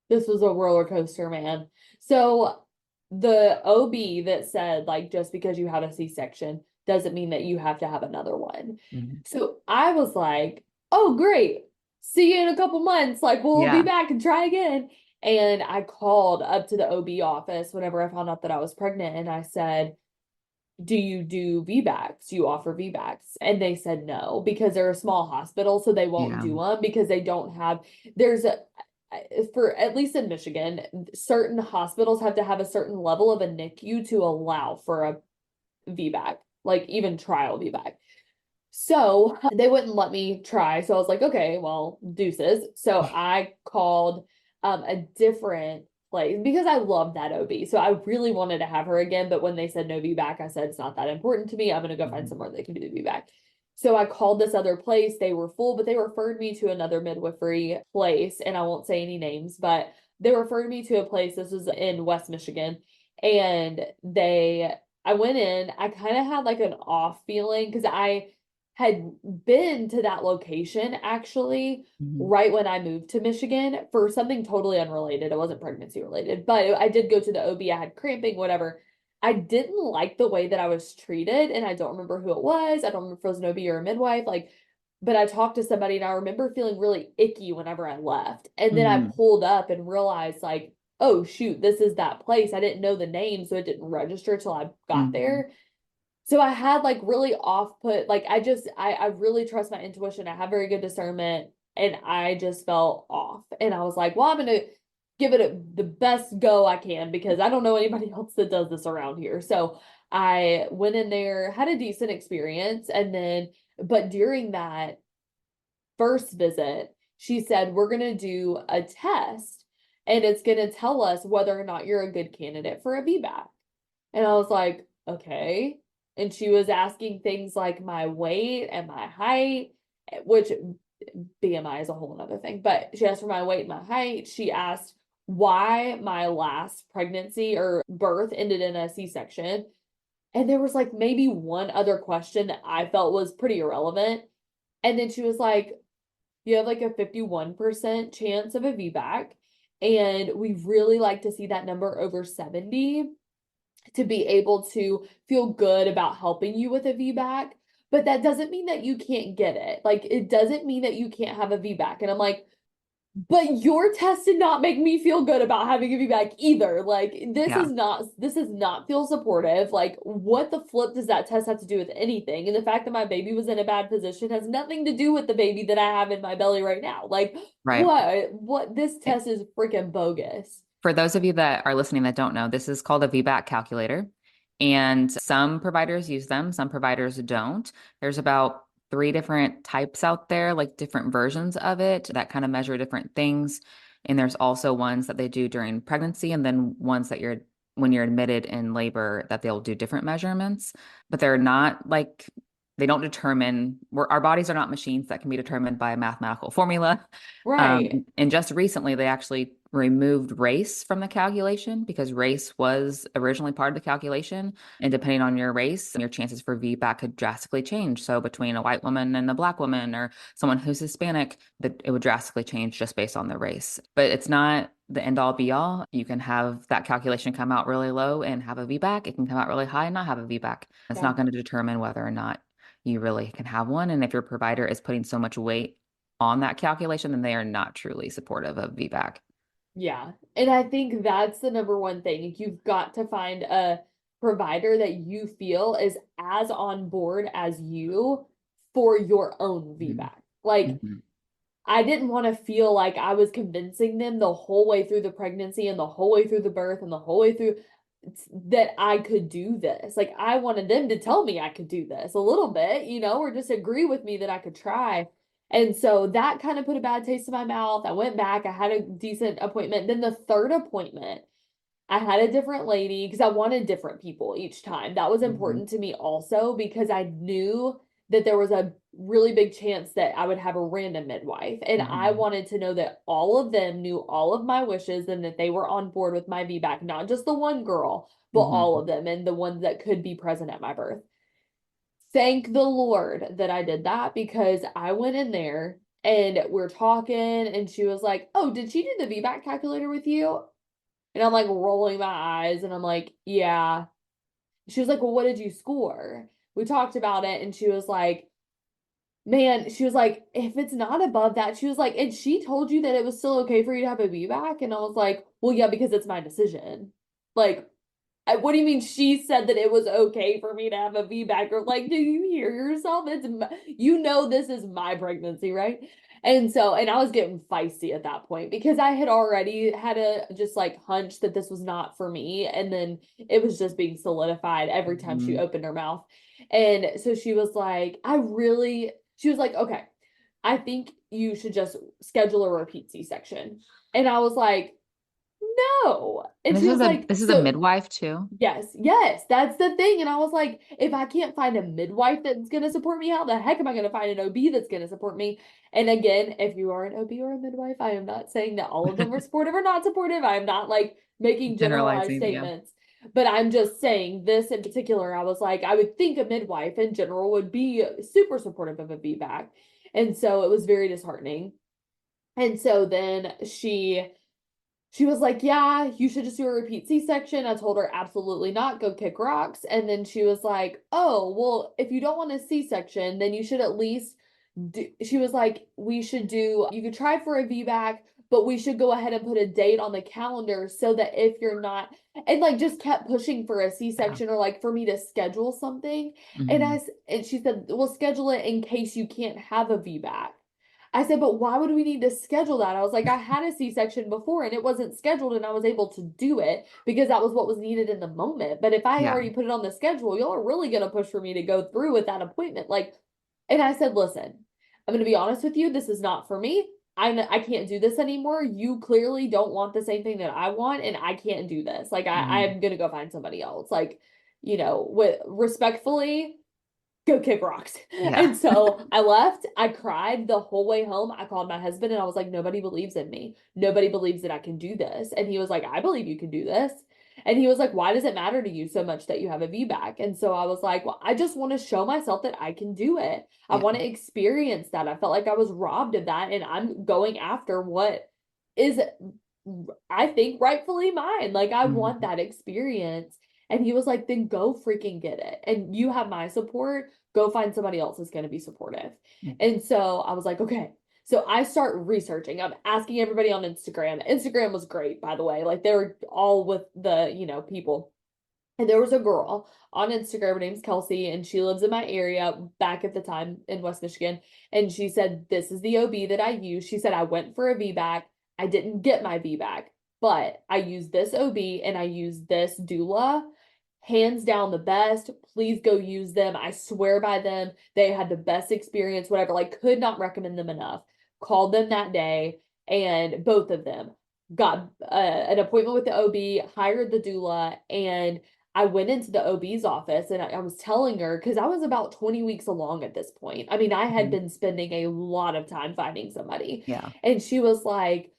This was a roller coaster, man. So the OB that said, like, just because you have a C-section doesn't mean that you have to have another one. Mhm. So I was like, oh, great. See you in a couple months. Like, we'll be Yeah. back and try again. And I called up to the OB office whenever I found out that I was pregnant. And I said, do you do VBACs? Do you offer VBACs? And they said no, because they're a small hospital, so they won't Yeah. do them because they don't have, there's a, for at least in Michigan, certain hospitals have to have a certain level of a NICU to allow for a VBAC, like even trial VBAC. So they wouldn't let me try. So I was like, okay, well, deuces. So I called a different place because I loved that OB. So I really wanted to have her again. But when they said no VBAC, I said, it's not that important to me. I'm going to go find Mhm. somewhere that can do the VBAC. So I called this other place. They were full, but they referred me to another midwifery place. And I won't say any names, but they referred me to a place. This was in West Michigan. And I went in, I kind of had like an off feeling because I had been to that location actually Mhm. right when I moved to Michigan for something totally unrelated. It wasn't pregnancy related, but I did go to the OB. I had cramping, whatever. I didn't like the way that I was treated, and I don't remember who it was. I don't remember if it was an OB or a midwife. Like, but I talked to somebody, and I remember feeling really icky whenever I left. And then I Mhm. pulled up and realized, like, oh shoot, this is that place. I didn't know the name, so it didn't register till I got Mhm. there. So I had like really off put, like I really trust my intuition. I have very good discernment, and I just felt off. And I was like, well, I'm gonna give it the best go I can because I don't know anybody else that does this around here. So I went in there, had a decent experience, and then but during that first visit, she said, we're going to do a test and it's going to tell us whether or not you're a good candidate for a VBAC. And I was like, okay. And she was asking things like my weight and my height, which BMI is a whole other thing, but she asked for my weight and my height. She asked why my last pregnancy or birth ended in a C-section. And there was like maybe one other question that I felt was pretty irrelevant. And then she was like, you have like a 51% chance of a VBAC. And we really like to see that number over 70 to be able to feel good about helping you with a VBAC. But that doesn't mean that you can't get it. Like, it doesn't mean that you can't have a VBAC. And I'm like, but your test did not make me feel good about having a VBAC either. Like, this Yeah. is not feel supportive. Like, what the flip does that test have to do with anything? And the fact that my baby was in a bad position has nothing to do with the baby that I have in my belly right now. Like, Right. what this test is freaking bogus. For those of you that are listening that don't know, this is called a VBAC calculator. And some providers use them, some providers don't. There's about three different types out there, like different versions of it that kind of measure different things. And there's also ones that they do during pregnancy, and then ones that you're when you're admitted in labor that they'll do different measurements. But they're not like they don't determine our bodies are not machines that can be determined by a mathematical formula. Right. And just recently, they actually removed race from the calculation because race was originally part of the calculation. And depending on your race, your chances for VBAC could drastically change. So between a white woman and a black woman or someone who's Hispanic, that it would drastically change just based on the race. But it's not the end all be all. You can have that calculation come out really low and have a VBAC. It can come out really high and not have a VBAC. It's Yeah. not going to determine whether or not you really can have one. And if your provider is putting so much weight on that calculation, then they are not truly supportive of VBAC. Yeah. And I think that's the number one thing. You've got to find a provider that you feel is as on board as you for your own Mhm. VBAC. Like, Mhm. I didn't want to feel like I was convincing them the whole way through the pregnancy and the whole way through the birth and the whole way through that I could do this. Like, I wanted them to tell me I could do this a little bit, or just agree with me that I could try. And so that kind of put a bad taste in my mouth. I went back, I had a decent appointment. Then the third appointment, I had a different lady because I wanted different people each time. That was Mhm. important to me also because I knew that there was a really big chance that I would have a random midwife. And I Mhm. wanted to know that all of them knew all of my wishes and that they were on board with my VBAC, not just the one girl, but all Mhm. of them and the ones that could be present at my birth. Thank the Lord that I did that because I went in there and we're talking and she was like, "Oh, did she do the VBAC calculator with you?" And I'm like rolling my eyes and I'm like, "Yeah." She was like, "Well, what did you score?" We talked about it and she was like, "Man," she was like, "if it's not above that," she was like, "and she told you that it was still okay for you to have a VBAC?" And I was like, "Well, yeah, because it's my decision." Like, what do you mean she said that it was okay for me to have a VBAC? Or like, do you hear yourself? This is my pregnancy, right? And I was getting feisty at that point because I had already had a just like hunch that this was not for me. And then it was just being solidified every time she Mhm. opened her mouth. And so she was like, okay, I think you should just schedule a repeat C-section. And I was like, no. And And she was like, this is a so midwife too. yes, yes, that's the thing. And I was like, if I can't find a midwife that's going to support me, how the heck am I going to find an OB that's going to support me? And again, if you are an OB or a midwife, I am not saying that all of them are supportive or not supportive. I am not like making generalized Generalizing, yeah. statements, but I'm just saying this in particular. I was like, I would think a midwife in general would be super supportive of a VBAC. And so it was very disheartening. And so then she was like, "Yeah, you should just do a repeat C-section." I told her, "Absolutely not. Go kick rocks." And then she was like, "Oh, well, if you don't want a C-section, then you should at least do." She was like, you could try for a VBAC, but we should go ahead and put a date on the calendar so that if you're not, and like just kept pushing for a Yeah. C-section or like for me to schedule something. Mhm. And she said, "We'll schedule it in case you can't have a VBAC." I said, "But why would we need to schedule that?" I was like, "I had a C-section before and it wasn't scheduled and I was able to do it because that was what was needed in the moment. But if I Yeah. already put it on the schedule, y'all are really going to push for me to go through with that appointment." Like, and I said, "Listen, I'm going to be honest with you. This is not for me. I can't do this anymore. You clearly don't want the same thing that I want, and I can't do this. Like Mhm. I'm gonna go find somebody else. Like, with respectfully, go kick rocks. Yeah. And so I left. I cried the whole way home. I called my husband and I was like, nobody believes in me. Nobody believes that I can do this. And he was like, I believe you can do this. And he was like, why does it matter to you so much that you have a VBAC? And so I was like, well, I just want to show myself that I can do it. I Yeah. want to experience that. I felt like I was robbed of that. And I'm going after what is, I think, rightfully mine. Like, I want Mhm. that experience. And he was like, then go freaking get it. And you have my support. Go find somebody else that's going to be supportive. Mhm. And so I was like, okay. So I start researching. I'm asking everybody on Instagram. Instagram was great, by the way. Like they were all with the, people. And there was a girl on Instagram. Her name's Kelsey, and she lives in my area back at the time in West Michigan. And she said, this is the OB that I use. She said, I went for a VBAC. I didn't get my VBAC, but I used this OB and I used this doula. Hands down the best. Please go use them. I swear by them. They had the best experience, whatever. Like, could not recommend them enough. Called them that day, and both of them got an appointment with the OB, hired the doula, and I went into the OB's office and I was telling her, because I was about 20 weeks along at this point. I mean, I had Mhm. been spending a lot of time finding somebody. Yeah. And she was like,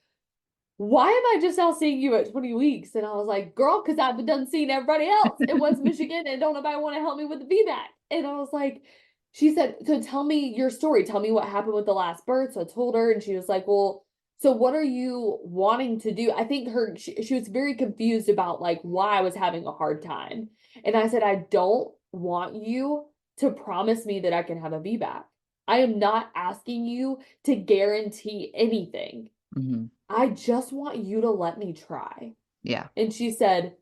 why am I just now seeing you at 20 weeks? And I was like, girl, because I've done seeing everybody else in West Michigan and don't nobody want to help me with the VBAC. And I was like, she said, so tell me your story. Tell me what happened with the last birth. So I told her, and she was like, well, so what are you wanting to do? I think she was very confused about like why I was having a hard time. And I said, I don't want you to promise me that I can have a VBAC. I am not asking you to guarantee anything. Mhm. I just want you to let me try. Yeah. And she said,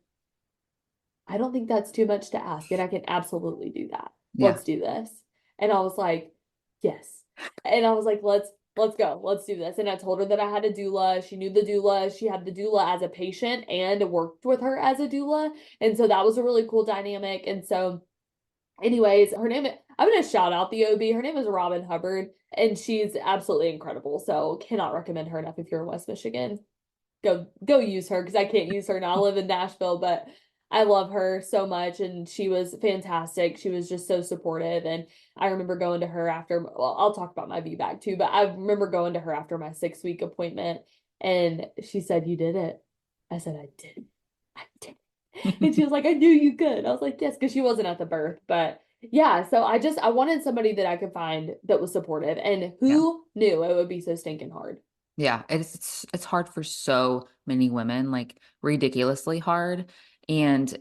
I don't think that's too much to ask, and I can absolutely do that. Yeah. Let's do this. And I was like, yes. And I was like, let's go. Let's do this. And I told her that I had a doula. She knew the doula. She had the doula as a patient and worked with her as a doula. And so that was a really cool dynamic. And so anyways, I'm gonna shout out the OB. Her name is Robin Hubbard, and she's absolutely incredible. So cannot recommend her enough if you're in West Michigan. Go use her because I can't use her now. I live in Nashville, but I love her so much, and she was fantastic. She was just so supportive, and I remember going to her after. Well, I'll talk about my VBAC too, but I remember going to her after my 6 week appointment, and she said, "You did it." I said, "I did. I did." And she was like, "I knew you could." I was like, "Yes," because she wasn't at the birth, but yeah. So I wanted somebody that I could find that was supportive, and Yeah. who knew it would be so stinking hard. Yeah, it's hard for so many women, like ridiculously hard. And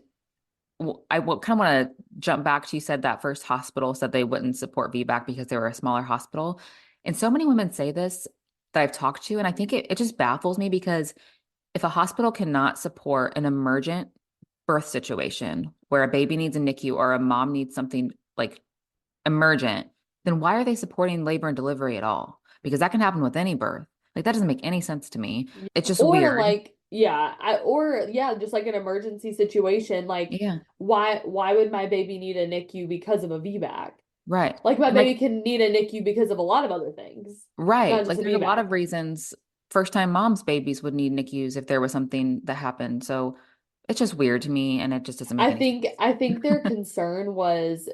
I kind of want to jump back to you said that first hospital said they wouldn't support VBAC because they were a smaller hospital. And so many women say this that I've talked to, and I think it just baffles me because if a hospital cannot support an emergent birth situation where a baby needs a NICU or a mom needs something like emergent, then why are they supporting labor and delivery at all? Because that can happen with any birth. Like that doesn't make any sense to me. It's just Or weird. like, yeah, just like an emergency situation. Like, Yeah, why would my baby need a NICU because of a VBAC? right. Like my And like, baby can need a NICU because of a lot of other things, not right. just Like a there's a lot of VBAC. reasons first time moms' babies would need NICUs if there was something that happened. So it's just weird to me and it just doesn't make I any think sense. I think their concern was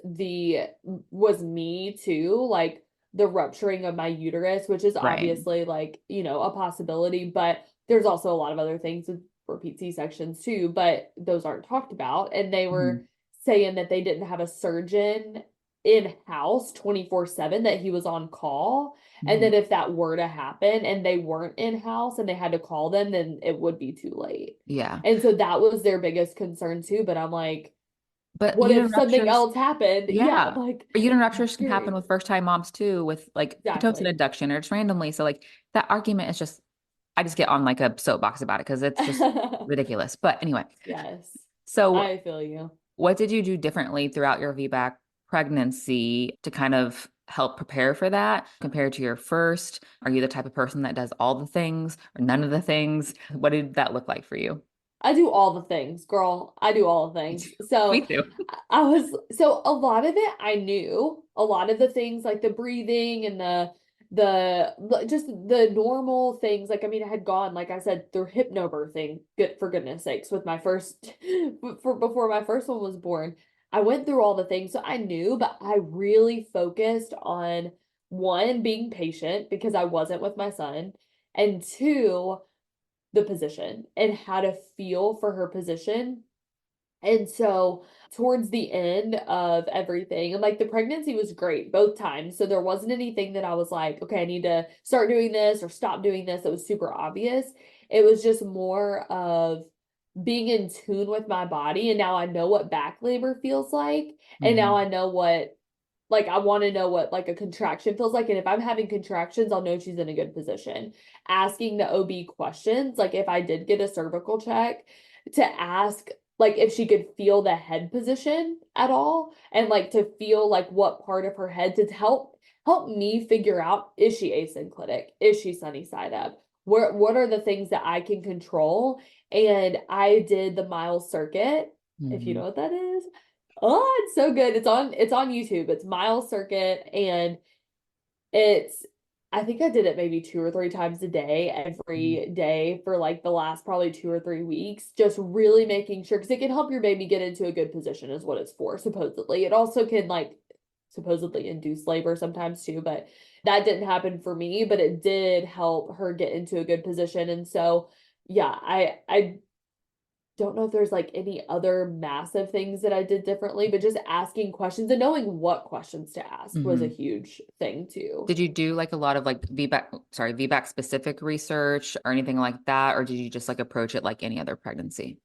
me too, like the rupturing of my uterus, which is Right. obviously like, a possibility, but there's also a lot of other things with repeat C-sections too, but those aren't talked about. And they Mhm. were saying that they didn't have a surgeon in-house 24/7, that he was on call. And Mhm. that if that were to happen and they weren't in-house and they had to call them, then it would be too late. Yeah. And so that was their biggest concern too. But I'm like, But what uterine if something ruptures, else happened? Yeah, yeah. like But uterine ruptures can happen period. with first time moms too, with like Pitocin Exactly. induction or just randomly. So like that argument is just I just get on like a soapbox about it because it's just ridiculous. But anyway, Yes, so I feel you. what did you do differently throughout your VBAC pregnancy to kind of help prepare for that compared to your first? Are you the type of person that does all the things or none of the things? What did that look like for you? I do all the things, girl. I do all the Me too. things. So Me too. I was so a lot of it I knew. A lot of the things like the breathing and just the normal things. Like, I mean, I had gone, like I said, through hypnobirthing, good for goodness sakes, with my first before my first one was born. I went through all the things, so I knew, but I really focused on one, being patient because I wasn't with my son, and two, the position and how to feel for her position. And so towards the end of everything, and like the pregnancy was great both times. So there wasn't anything that I was like, okay, I need to start doing this or stop doing this. That was super obvious. It was just more of being in tune with my body. And now I know what back labor feels like. And now I Hmm. know what, like, I want to know what like a contraction feels like. And if I'm having contractions, I'll know she's in a good position. Asking the OB questions, like if I did get a cervical check, to ask like if she could feel the head position at all, and like to feel like what part of her head to help me figure out, is she asynclitic? Is she sunny side up? What are the things that I can control? And I did the Miles circuit, if you know Hmm. what that is. Oh, it's so good. It's on YouTube. It's Miles circuit, and it's I think I did it maybe 2 or 3 times a day, every day for like the last probably 2 or 3 weeks, just really making sure, because it can help your baby get into a good position is what it's for, supposedly. It also can like supposedly induce labor sometimes too, but that didn't happen for me, but it did help her get into a good position. And so yeah, I don't know if there's like any other massive things that I did differently, but just asking questions and knowing what questions to ask was a Hmm. huge thing too. Did you do like a lot of like VBAC specific research or anything like that? Or did you just like approach it like any other pregnancy?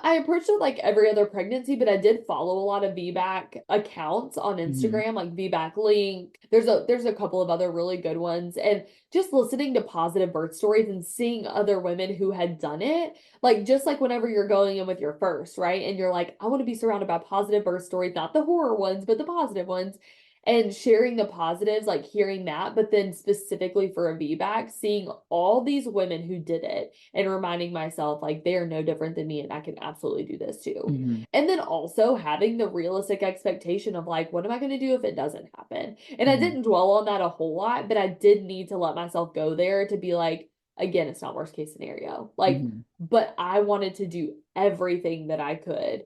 I approached it like every other pregnancy, but I did follow a lot of VBAC accounts on Hmm. Instagram, like VBAC Link. There's a couple of other really good ones, and just listening to positive birth stories and seeing other women who had done it, like just like whenever you're going in with your first, right? And you're like, I want to be surrounded by positive birth stories, not the horror ones, but the positive ones. And sharing the positives, like hearing that, but then specifically for a VBAC, seeing all these women who did it and reminding myself like they are no different than me and I can absolutely do this too. Hmm. And then also having the realistic expectation of like, what am I going to do if it doesn't happen? And I Hmm. didn't dwell on that a whole lot, but I did need to let myself go there to be like, again, it's not worst case scenario. Like, Hmm. but I wanted to do everything that I could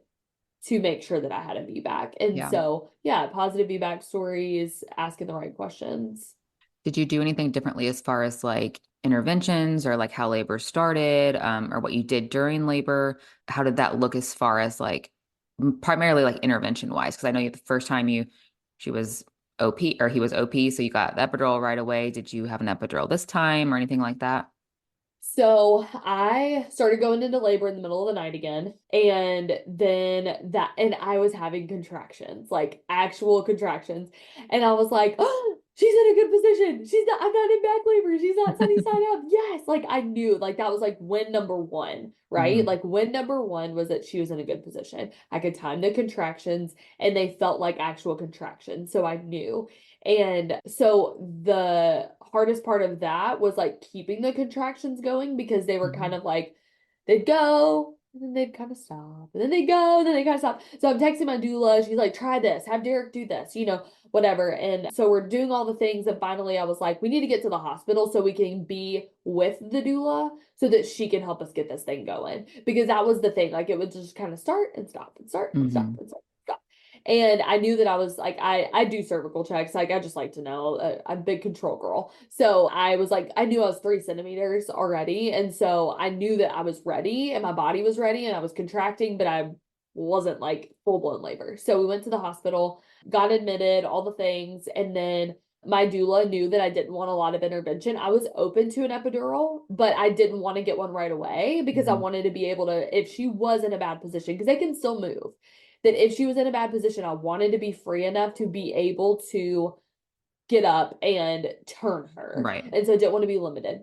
to make sure that I had a VBAC. And Yeah. so, yeah, positive VBAC stories, asking the right questions. Did you do anything differently as far as like interventions or like how labor started, or what you did during labor? How did that look as far as like primarily like intervention wise? Because I know you the first time she was OP or he was OP, so you got the epidural right away. Did you have an epidural this time or anything like that? So I started going into labor in the middle of the night again. And I was having contractions, like actual contractions. And I was like, oh, she's in a good position. I'm not in back labor. She's not sunny side up. Yes. Like I knew, like that was like win number one, right? Hmm. Like win number one was that she was in a good position. I could time the contractions and they felt like actual contractions. So I knew. And so the hardest part of that was like keeping the contractions going because they were kind Hmm. of like they'd go and then they'd kind of stop and then they go and then they kind of stop. So I'm texting my doula. She's like, try this, have Derek do this, whatever. And so we're doing all the things. And finally, I was like, we need to get to the hospital so we can be with the doula so that she can help us get this thing going. Because that was the thing. Like it would just kind of start and stop and start and stop Hmm. and start. And I knew that I was like, I do cervical checks. Like, I just like to know. I'm a big control girl. So I was like, I knew I was 3 centimeters already. And so I knew that I was ready and my body was ready and I was contracting, but I wasn't like full blown labor. So we went to the hospital, got admitted, all the things. And then my doula knew that I didn't want a lot of intervention. I was open to an epidural, but I didn't want to get one right away because I Hmm. wanted to be able to, if she was in a bad position, because they can still move, that if she was in a bad position, I wanted to be free enough to be able to get up and turn her. Right. And so I didn't want to be limited.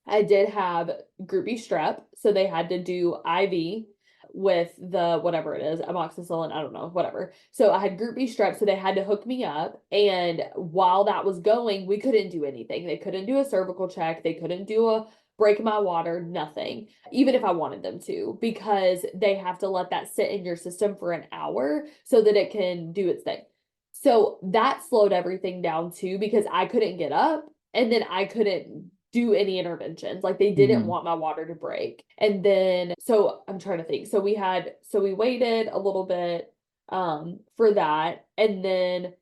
I did have group B strep, so they had to do IV with the whatever it is, amoxicillin, I don't know, whatever. So I had group B strep, so they had to hook me up. And while that was going, we couldn't do anything. They couldn't do a cervical check, they couldn't do a break my water, nothing, even if I wanted them to, because they have to let that sit in your system for an hour so that it can do its thing. So that slowed everything down too because I couldn't get up and then I couldn't do any interventions. Like they didn't Hmm. want my water to break. And then so I'm trying to think. So we waited a little bit for that and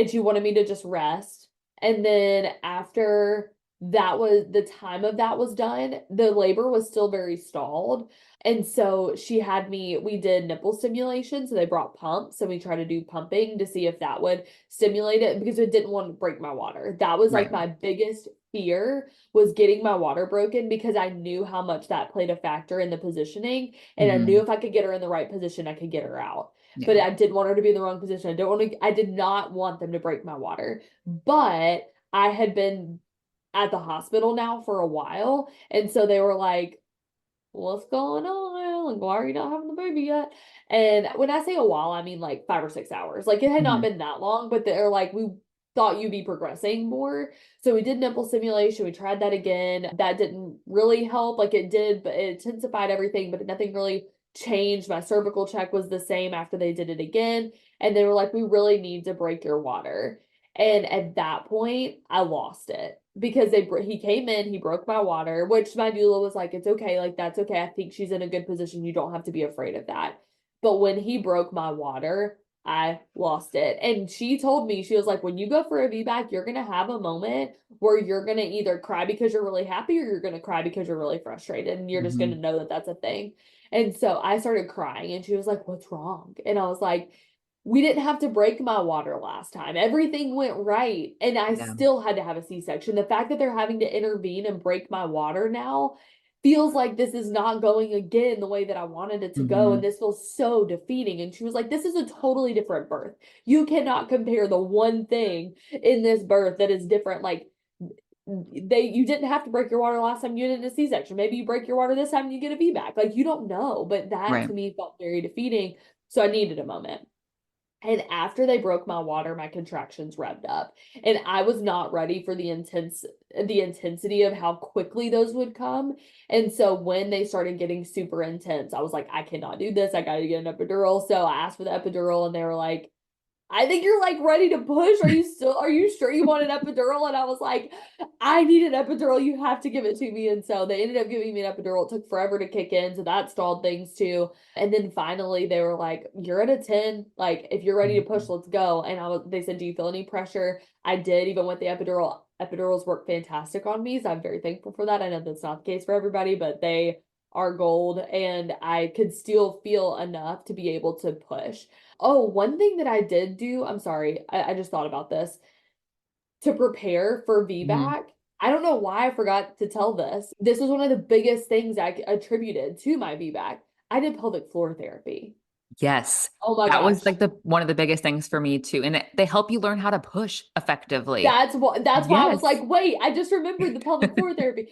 she wanted me to just rest. And then after that was the time of that was done, the labor was still very stalled. And so we did nipple stimulation. So they brought pumps and we tried to do pumping to see if that would stimulate it because it didn't want to break my water. That was like Right. my biggest fear was getting my water broken because I knew how much that played a factor in the positioning. And I knew Hmm. if I could get her in the right position, I could get her out. But Yeah. I didn't want her to be in the wrong position. I did not want them to break my water. But I had been at the hospital now for a while. And so they were like, what's going on? Like, why are you not having the baby yet? And when I say a while, I mean like 5 or 6 hours. Like it had not Hmm. been that long, but they're like, we thought you'd be progressing more. So we did nipple stimulation. We tried that again. That didn't really help. Like it did, but it intensified everything, but nothing really changed. My cervical check was the same after they did it again. And they were like, we really need to break your water. And at that point, I lost it because he came in, he broke my water, which my doula was like, it's okay, like that's okay. I think she's in a good position. You don't have to be afraid of that. But when he broke my water, I lost it. And she told me, she was like, when you go for a VBAC, you're gonna have a moment where you're gonna either cry because you're really happy or you're gonna cry because you're really frustrated, and you're just Hmm. gonna know that that's a thing. And so I started crying, and she was like, what's wrong? And I was like, we didn't have to break my water last time. Everything went right. And I Yeah. still had to have a C-section. The fact that they're having to intervene and break my water now feels like this is not going again the way that I wanted it to go. And Hmm. this feels so defeating. And she was like, this is a totally different birth. You cannot compare the one thing in this birth that is different. Like, you didn't have to break your water last time you did a C-section. Maybe you break your water this time and you get a VBAC. Like, you don't know. But that Right. to me felt very defeating. So I needed a moment. And after they broke my water, my contractions revved up. And I was not ready for the intensity of how quickly those would come. And so when they started getting super intense, I was like, I cannot do this. I got to get an epidural. So I asked for the epidural and they were like, I think you're like ready to push. Are you sure you want an epidural? And I was like, I need an epidural. You have to give it to me. And so they ended up giving me an epidural. It took forever to kick in. So that stalled things too. And then finally they were like, you're at a 10. Like, if you're ready to push, Mhm. let's go. And they said, do you feel any pressure? I did, even with the epidural. Epidurals work fantastic on me. So I'm very thankful for that. I know that's not the case for everybody, but they are gold. And I could still feel enough to be able to push. Oh, one thing that I did do, I'm sorry, I just thought about this to prepare for Mhm. VBAC. I don't know why I forgot to tell this. This was one of the biggest things I attributed to my VBAC. I did pelvic floor therapy. Yes. Oh my That was gosh. like the one of the biggest things for me too. And they help you learn how to push effectively. That's why I was Yes. like, wait, I just remembered the pelvic floor therapy.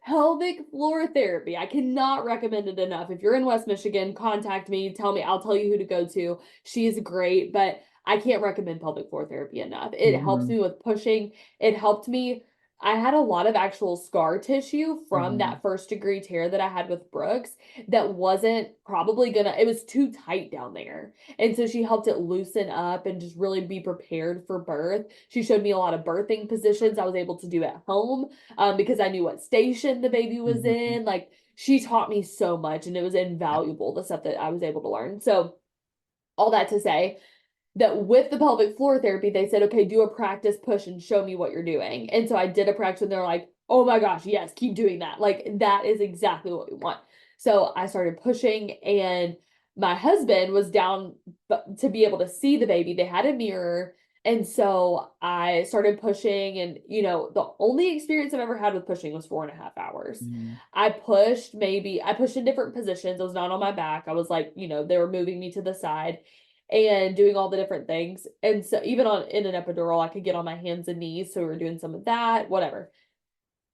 Pelvic floor therapy. I cannot recommend it enough. If you're in West Michigan, contact me, tell me, I'll tell you who to go to. She's great, but I can't recommend pelvic floor therapy enough. It helps Hmm. me with pushing. It helped me. I had a lot of actual scar tissue from Hmm. that first degree tear that I had with Brooks that wasn't probably gonna, it was too tight down there. And so she helped it loosen up and just really be prepared for birth. She showed me a lot of birthing positions I was able to do at home because I knew what station the baby was Hmm. in. Like she taught me so much and it was Yep. invaluable, the stuff that I was able to learn. So, all that to say, that with the pelvic floor therapy, they said, okay, do a practice push and show me what you're doing. And so I did a practice and they're like, oh my gosh, yes, keep doing that. Like that is exactly what we want. So I started pushing and my husband was down to be able to see the baby. They had a mirror. And so I started pushing and the only experience I've ever had with pushing was 4.5 hours. Mhm. I pushed in different positions. I was not on my back. I was like, they were moving me to the side and doing all the different things. And so even on in an epidural, I could get on my hands and knees. So we were doing some of that, whatever.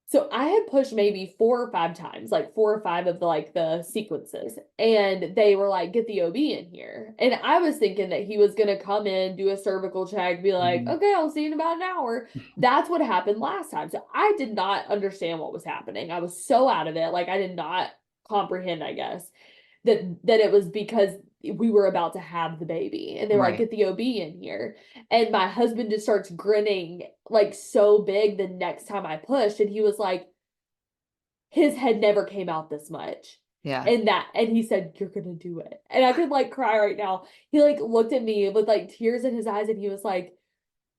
So I had pushed maybe 4 or 5 times, like 4 or 5 of the sequences. And they were like, get the OB in here. And I was thinking that he was gonna come in, do a cervical check, be like, Mhm. okay, I'll see you in about an hour. That's what happened last time. So I did not understand what was happening. I was so out of it. Like I did not comprehend, I guess, that it was because we were about to have the baby. And they were like, Right. get the OB in here. And my husband just starts grinning like so big the next time I pushed. And he was like, his head never came out this much. Yeah. And he said, you're gonna do it. And I could like cry right now. He like looked at me with like tears in his eyes and he was like,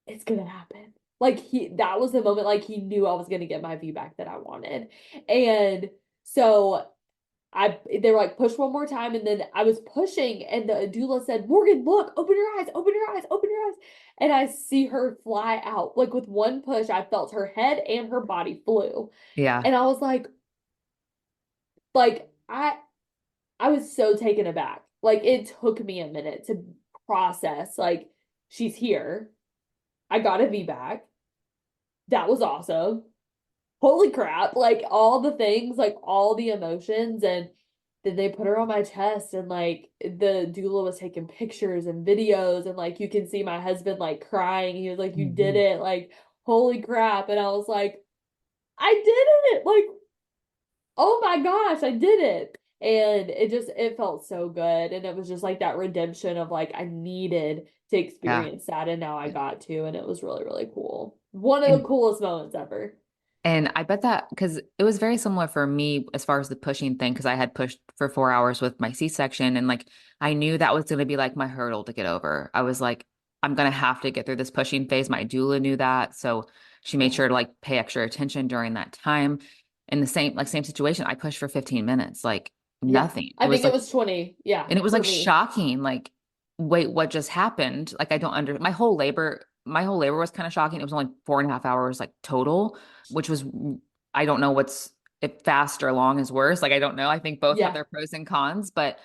it's gonna happen. Like that was the moment like he knew I was gonna get my VBAC that I wanted. And so they were like, push one more time. And then I was pushing and the doula said, Morgan, look, open your eyes, open your eyes, open your eyes. And I see her fly out. Like with one push, I felt her head and her body flew. Yeah. And I was like I was so taken aback. Like it took me a minute to process like she's here. I got a VBAC. That was awesome. Holy crap. Like all the things, like all the emotions. And then they put her on my chest and like the doula was taking pictures and videos and like you can see my husband like crying. He was like, you did Mhm. it. Like, holy crap. And I was like, I did it. Like, oh my gosh, I did it. And it felt so good. And it was just like that redemption of like, I needed to Yeah. experience that. And now I got to. And it was really, really cool. One of the And coolest moments ever. And I bet that because it was very similar for me as far as the pushing thing, because I had pushed for 4 hours with my C-section. And like, I knew that was going to be like my hurdle to get over. I was like, I'm going to have to get through this pushing phase. My doula knew that. So she made Yeah. sure to like pay extra attention during that time. In the same situation, I pushed for 15 minutes, like Yeah. nothing. It I was think it like, was 20. Yeah, and it was for like me. shocking. Like, wait, what just happened? Like, I don't under my whole labor was kind of shocking. It was only 4.5 hours like total, which was, I don't know what's if fast or long is worse. Like, I don't know. I think both have Yeah. their pros and cons, but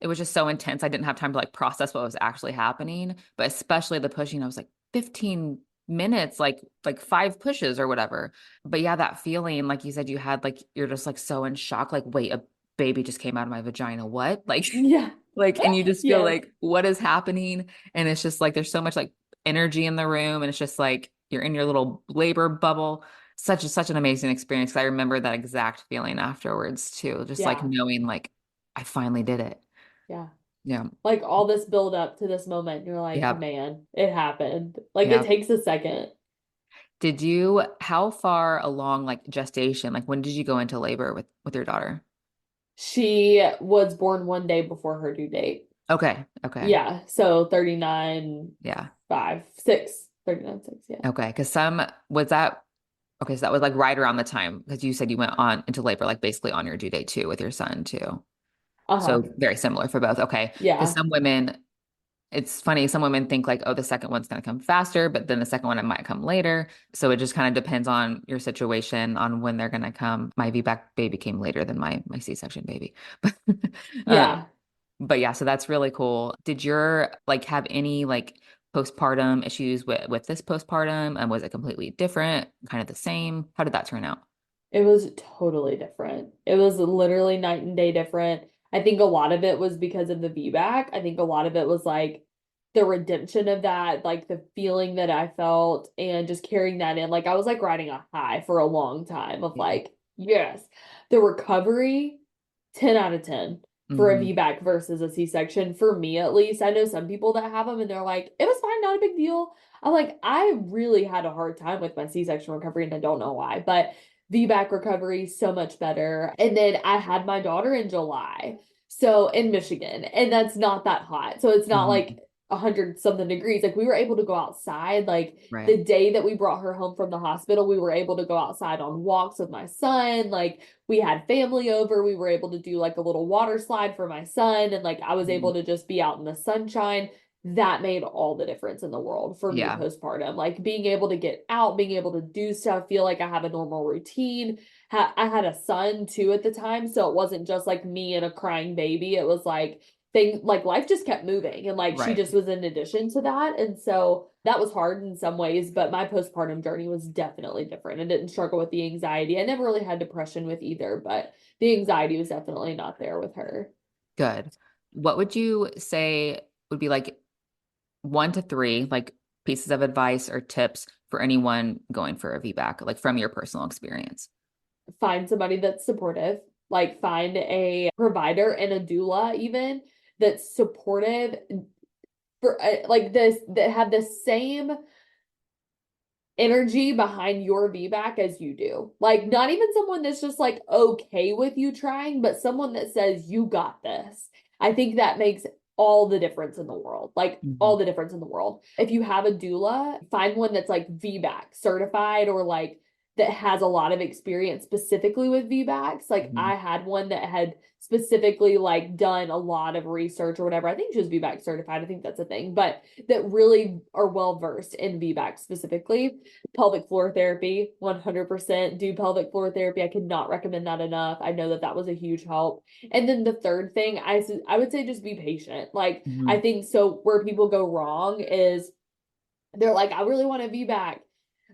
it was just so intense. I didn't have time to like process what was actually happening, but especially the pushing, I was like 15 minutes, like five pushes or whatever. But yeah, that feeling, like you said, you had like, you're just like so in shock, like, wait, a baby just came out of my vagina. What? Like, Yeah. like, and you just feel Yes. like, what is happening? And it's just like, there's so much like energy in the room. And it's just like, you're in your little labor bubble. Such an amazing experience. 'Cause I remember that exact feeling afterwards too. Just like Yeah. knowing like, I finally did it. Yeah. Yeah. Like all this build up to this moment, you're like, Yep. man, it happened. Like it Yep. takes a second. How far along like gestation, like when did you go into labor with your daughter? She was born one day before her due date. Okay. Okay. Yeah. So 39, Yeah. 5, 6, 39, 6. Yeah. Okay. Because was that okay, so that was like right around the time because you said you went on into labor like basically on your due date too with your son too. Uh-huh. So very similar for both. Okay. Because Yeah. some women, it's funny, some women think like, oh, the second one's going to come faster, but then the second one it might come later. So it just kind of depends on your situation on when they're going to come. My VBAC baby came later than my C-section baby. um, Yeah. but yeah, so that's really cool. Did your like have any like postpartum issues with this postpartum? And was it completely different, kind of the same? How did that turn out? It was totally different. It was literally night and day different. I think a lot of it was because of the VBAC. I think a lot of it was like the redemption of that, like the feeling that I felt and just carrying that in. Like I was like riding a high for a long time of Yeah. like, yes, the recovery, 10 out of 10 for a Hmm. VBAC versus a C-section. For me, at least, I know some people that have them and they're like, it was fine, not a big deal. I'm like, I really had a hard time with my C-section recovery and I don't know why, but VBAC recovery so much better. And then I had my daughter in July, so in Michigan, and that's not that hot. So it's not like Hmm. 100 something degrees. Like we were able to go outside. Like Right. the day that we brought her home from the hospital, we were able to go outside on walks with my son. Like we had family over. We were able to do like a little water slide for my son. And like I was able Mhm. to just be out in the sunshine. That made all the difference in the world for me Yeah. postpartum. Like being able to get out, being able to do stuff, feel like I have a normal routine. I had a son too at the time, so it wasn't just like me and a crying baby. It was like like life just kept moving and like she Right. just was in addition to that. And so that was hard in some ways, but my postpartum journey was definitely different. I didn't struggle with the anxiety. I never really had depression with either, but the anxiety was definitely not there with her. Good. What would you say would be like 1 to 3 like pieces of advice or tips for anyone going for a VBAC, like from your personal experience? Find somebody that's supportive, like find a provider and a doula even that's supportive for like this, that have the same energy behind your VBAC as you do. Like, not even someone that's just like okay with you trying, but someone that says, you got this. I think that makes all the difference in the world. Like, all the difference in the world. If you have a doula, find one that's like VBAC certified, or like that has a lot of experience specifically with VBACs. Like, I had one that had specifically like done a lot of research or whatever. I think she was VBAC certified. I think that's a thing, but that really are well versed in VBAC specifically. Pelvic floor therapy, 100% do pelvic floor therapy. I could not recommend that enough. I know that that was a huge help. And then the third thing, I would say just be patient. Like, I think so where people go wrong is they're like, I really want a VBAC,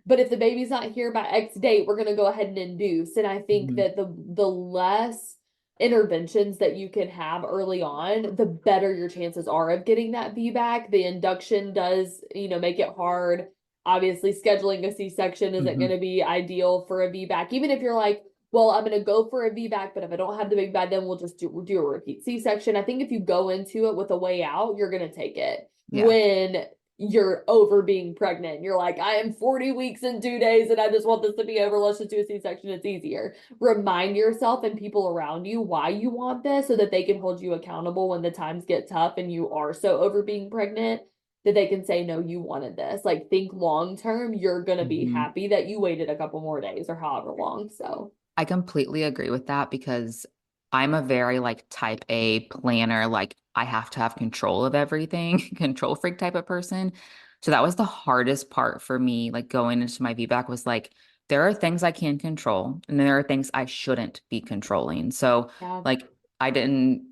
but if the baby's not here by X date, we're going to go ahead and induce. And I think that the less interventions that you can have early on, the better your chances are of getting that VBAC. The induction does, make it hard. Obviously, scheduling a C-section isn't going to be ideal for a VBAC. Even if you're like, well, I'm going to go for a VBAC, but if I don't have the big bag, then we'll just do a repeat C-section. I think if you go into it with a way out, you're going to take it. Yeah. When you're over being pregnant, you're like, I am 40 weeks and 2 days and I just want this to be over. Let's just do a C-section. It's easier. Remind yourself and people around you why you want this, so that they can hold you accountable when the times get tough and you are so over being pregnant, that they can say, no, you wanted this. Like, think long term, you're going to be happy that you waited a couple more days or however long. So I completely agree with that, because I'm a very like type A planner. Like, I have to have control of everything, control freak type of person. So that was the hardest part for me, like going into my VBAC, was like, there are things I can control and there are things I shouldn't be controlling. So like, I didn't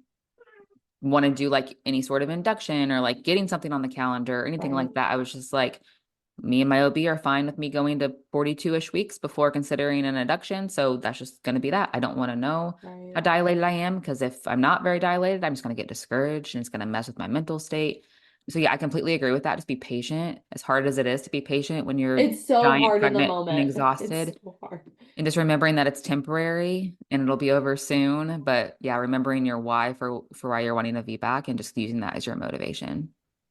want to do like any sort of induction or like getting something on the calendar or anything like that. I was just like, me and my OB are fine with me going to 42-ish weeks before considering an induction. So that's just going to be that. I don't want to know how dilated I am, because if I'm not very dilated, I'm just going to get discouraged and it's going to mess with my mental state. So yeah, I completely agree with that. Just be patient, as hard as it is to be patient when you're it's so giant, hard in the pregnant, moment and exhausted. It's so hard. And just remembering that it's temporary and it'll be over soon. But yeah, remembering your why for why you're wanting a VBAC and just using that as your motivation.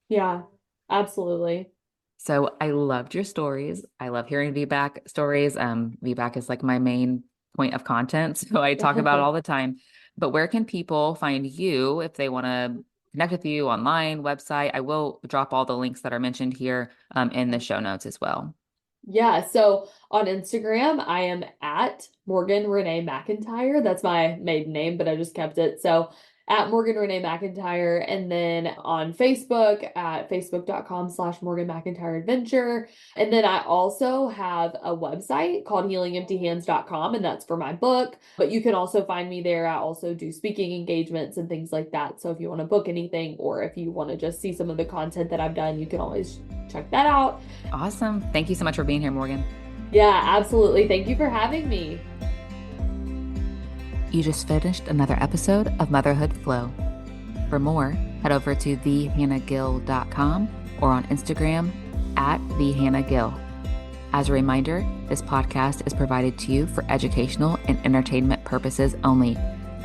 Yeah, absolutely. So I loved your stories. I love hearing VBAC stories. VBAC is like my main point of content, so I talk about it all the time. But where can people find you if they want to connect with you online, website? I will drop all the links that are mentioned here in the show notes as well. Yeah, so on Instagram, I am at Morgan Renee McIntyre. That's my maiden name, but I just kept it. So at Morgan Renee McIntyre. And then on Facebook at facebook.com/Morgan McIntyre Adventure. And then I also have a website called healingemptyhands.com, and that's for my book. But you can also find me there. I also do speaking engagements and things like that. So if you want to book anything, or if you want to just see some of the content that I've done, you can always check that out. Awesome. Thank you so much for being here, Morgan. Yeah, absolutely. Thank you for having me. You just finished another episode of Motherhood Flow. For more, head over to thehannahgill.com or on Instagram at thehannahgill. As a reminder, this podcast is provided to you for educational and entertainment purposes only.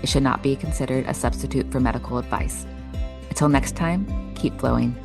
It should not be considered a substitute for medical advice. Until next time, keep flowing.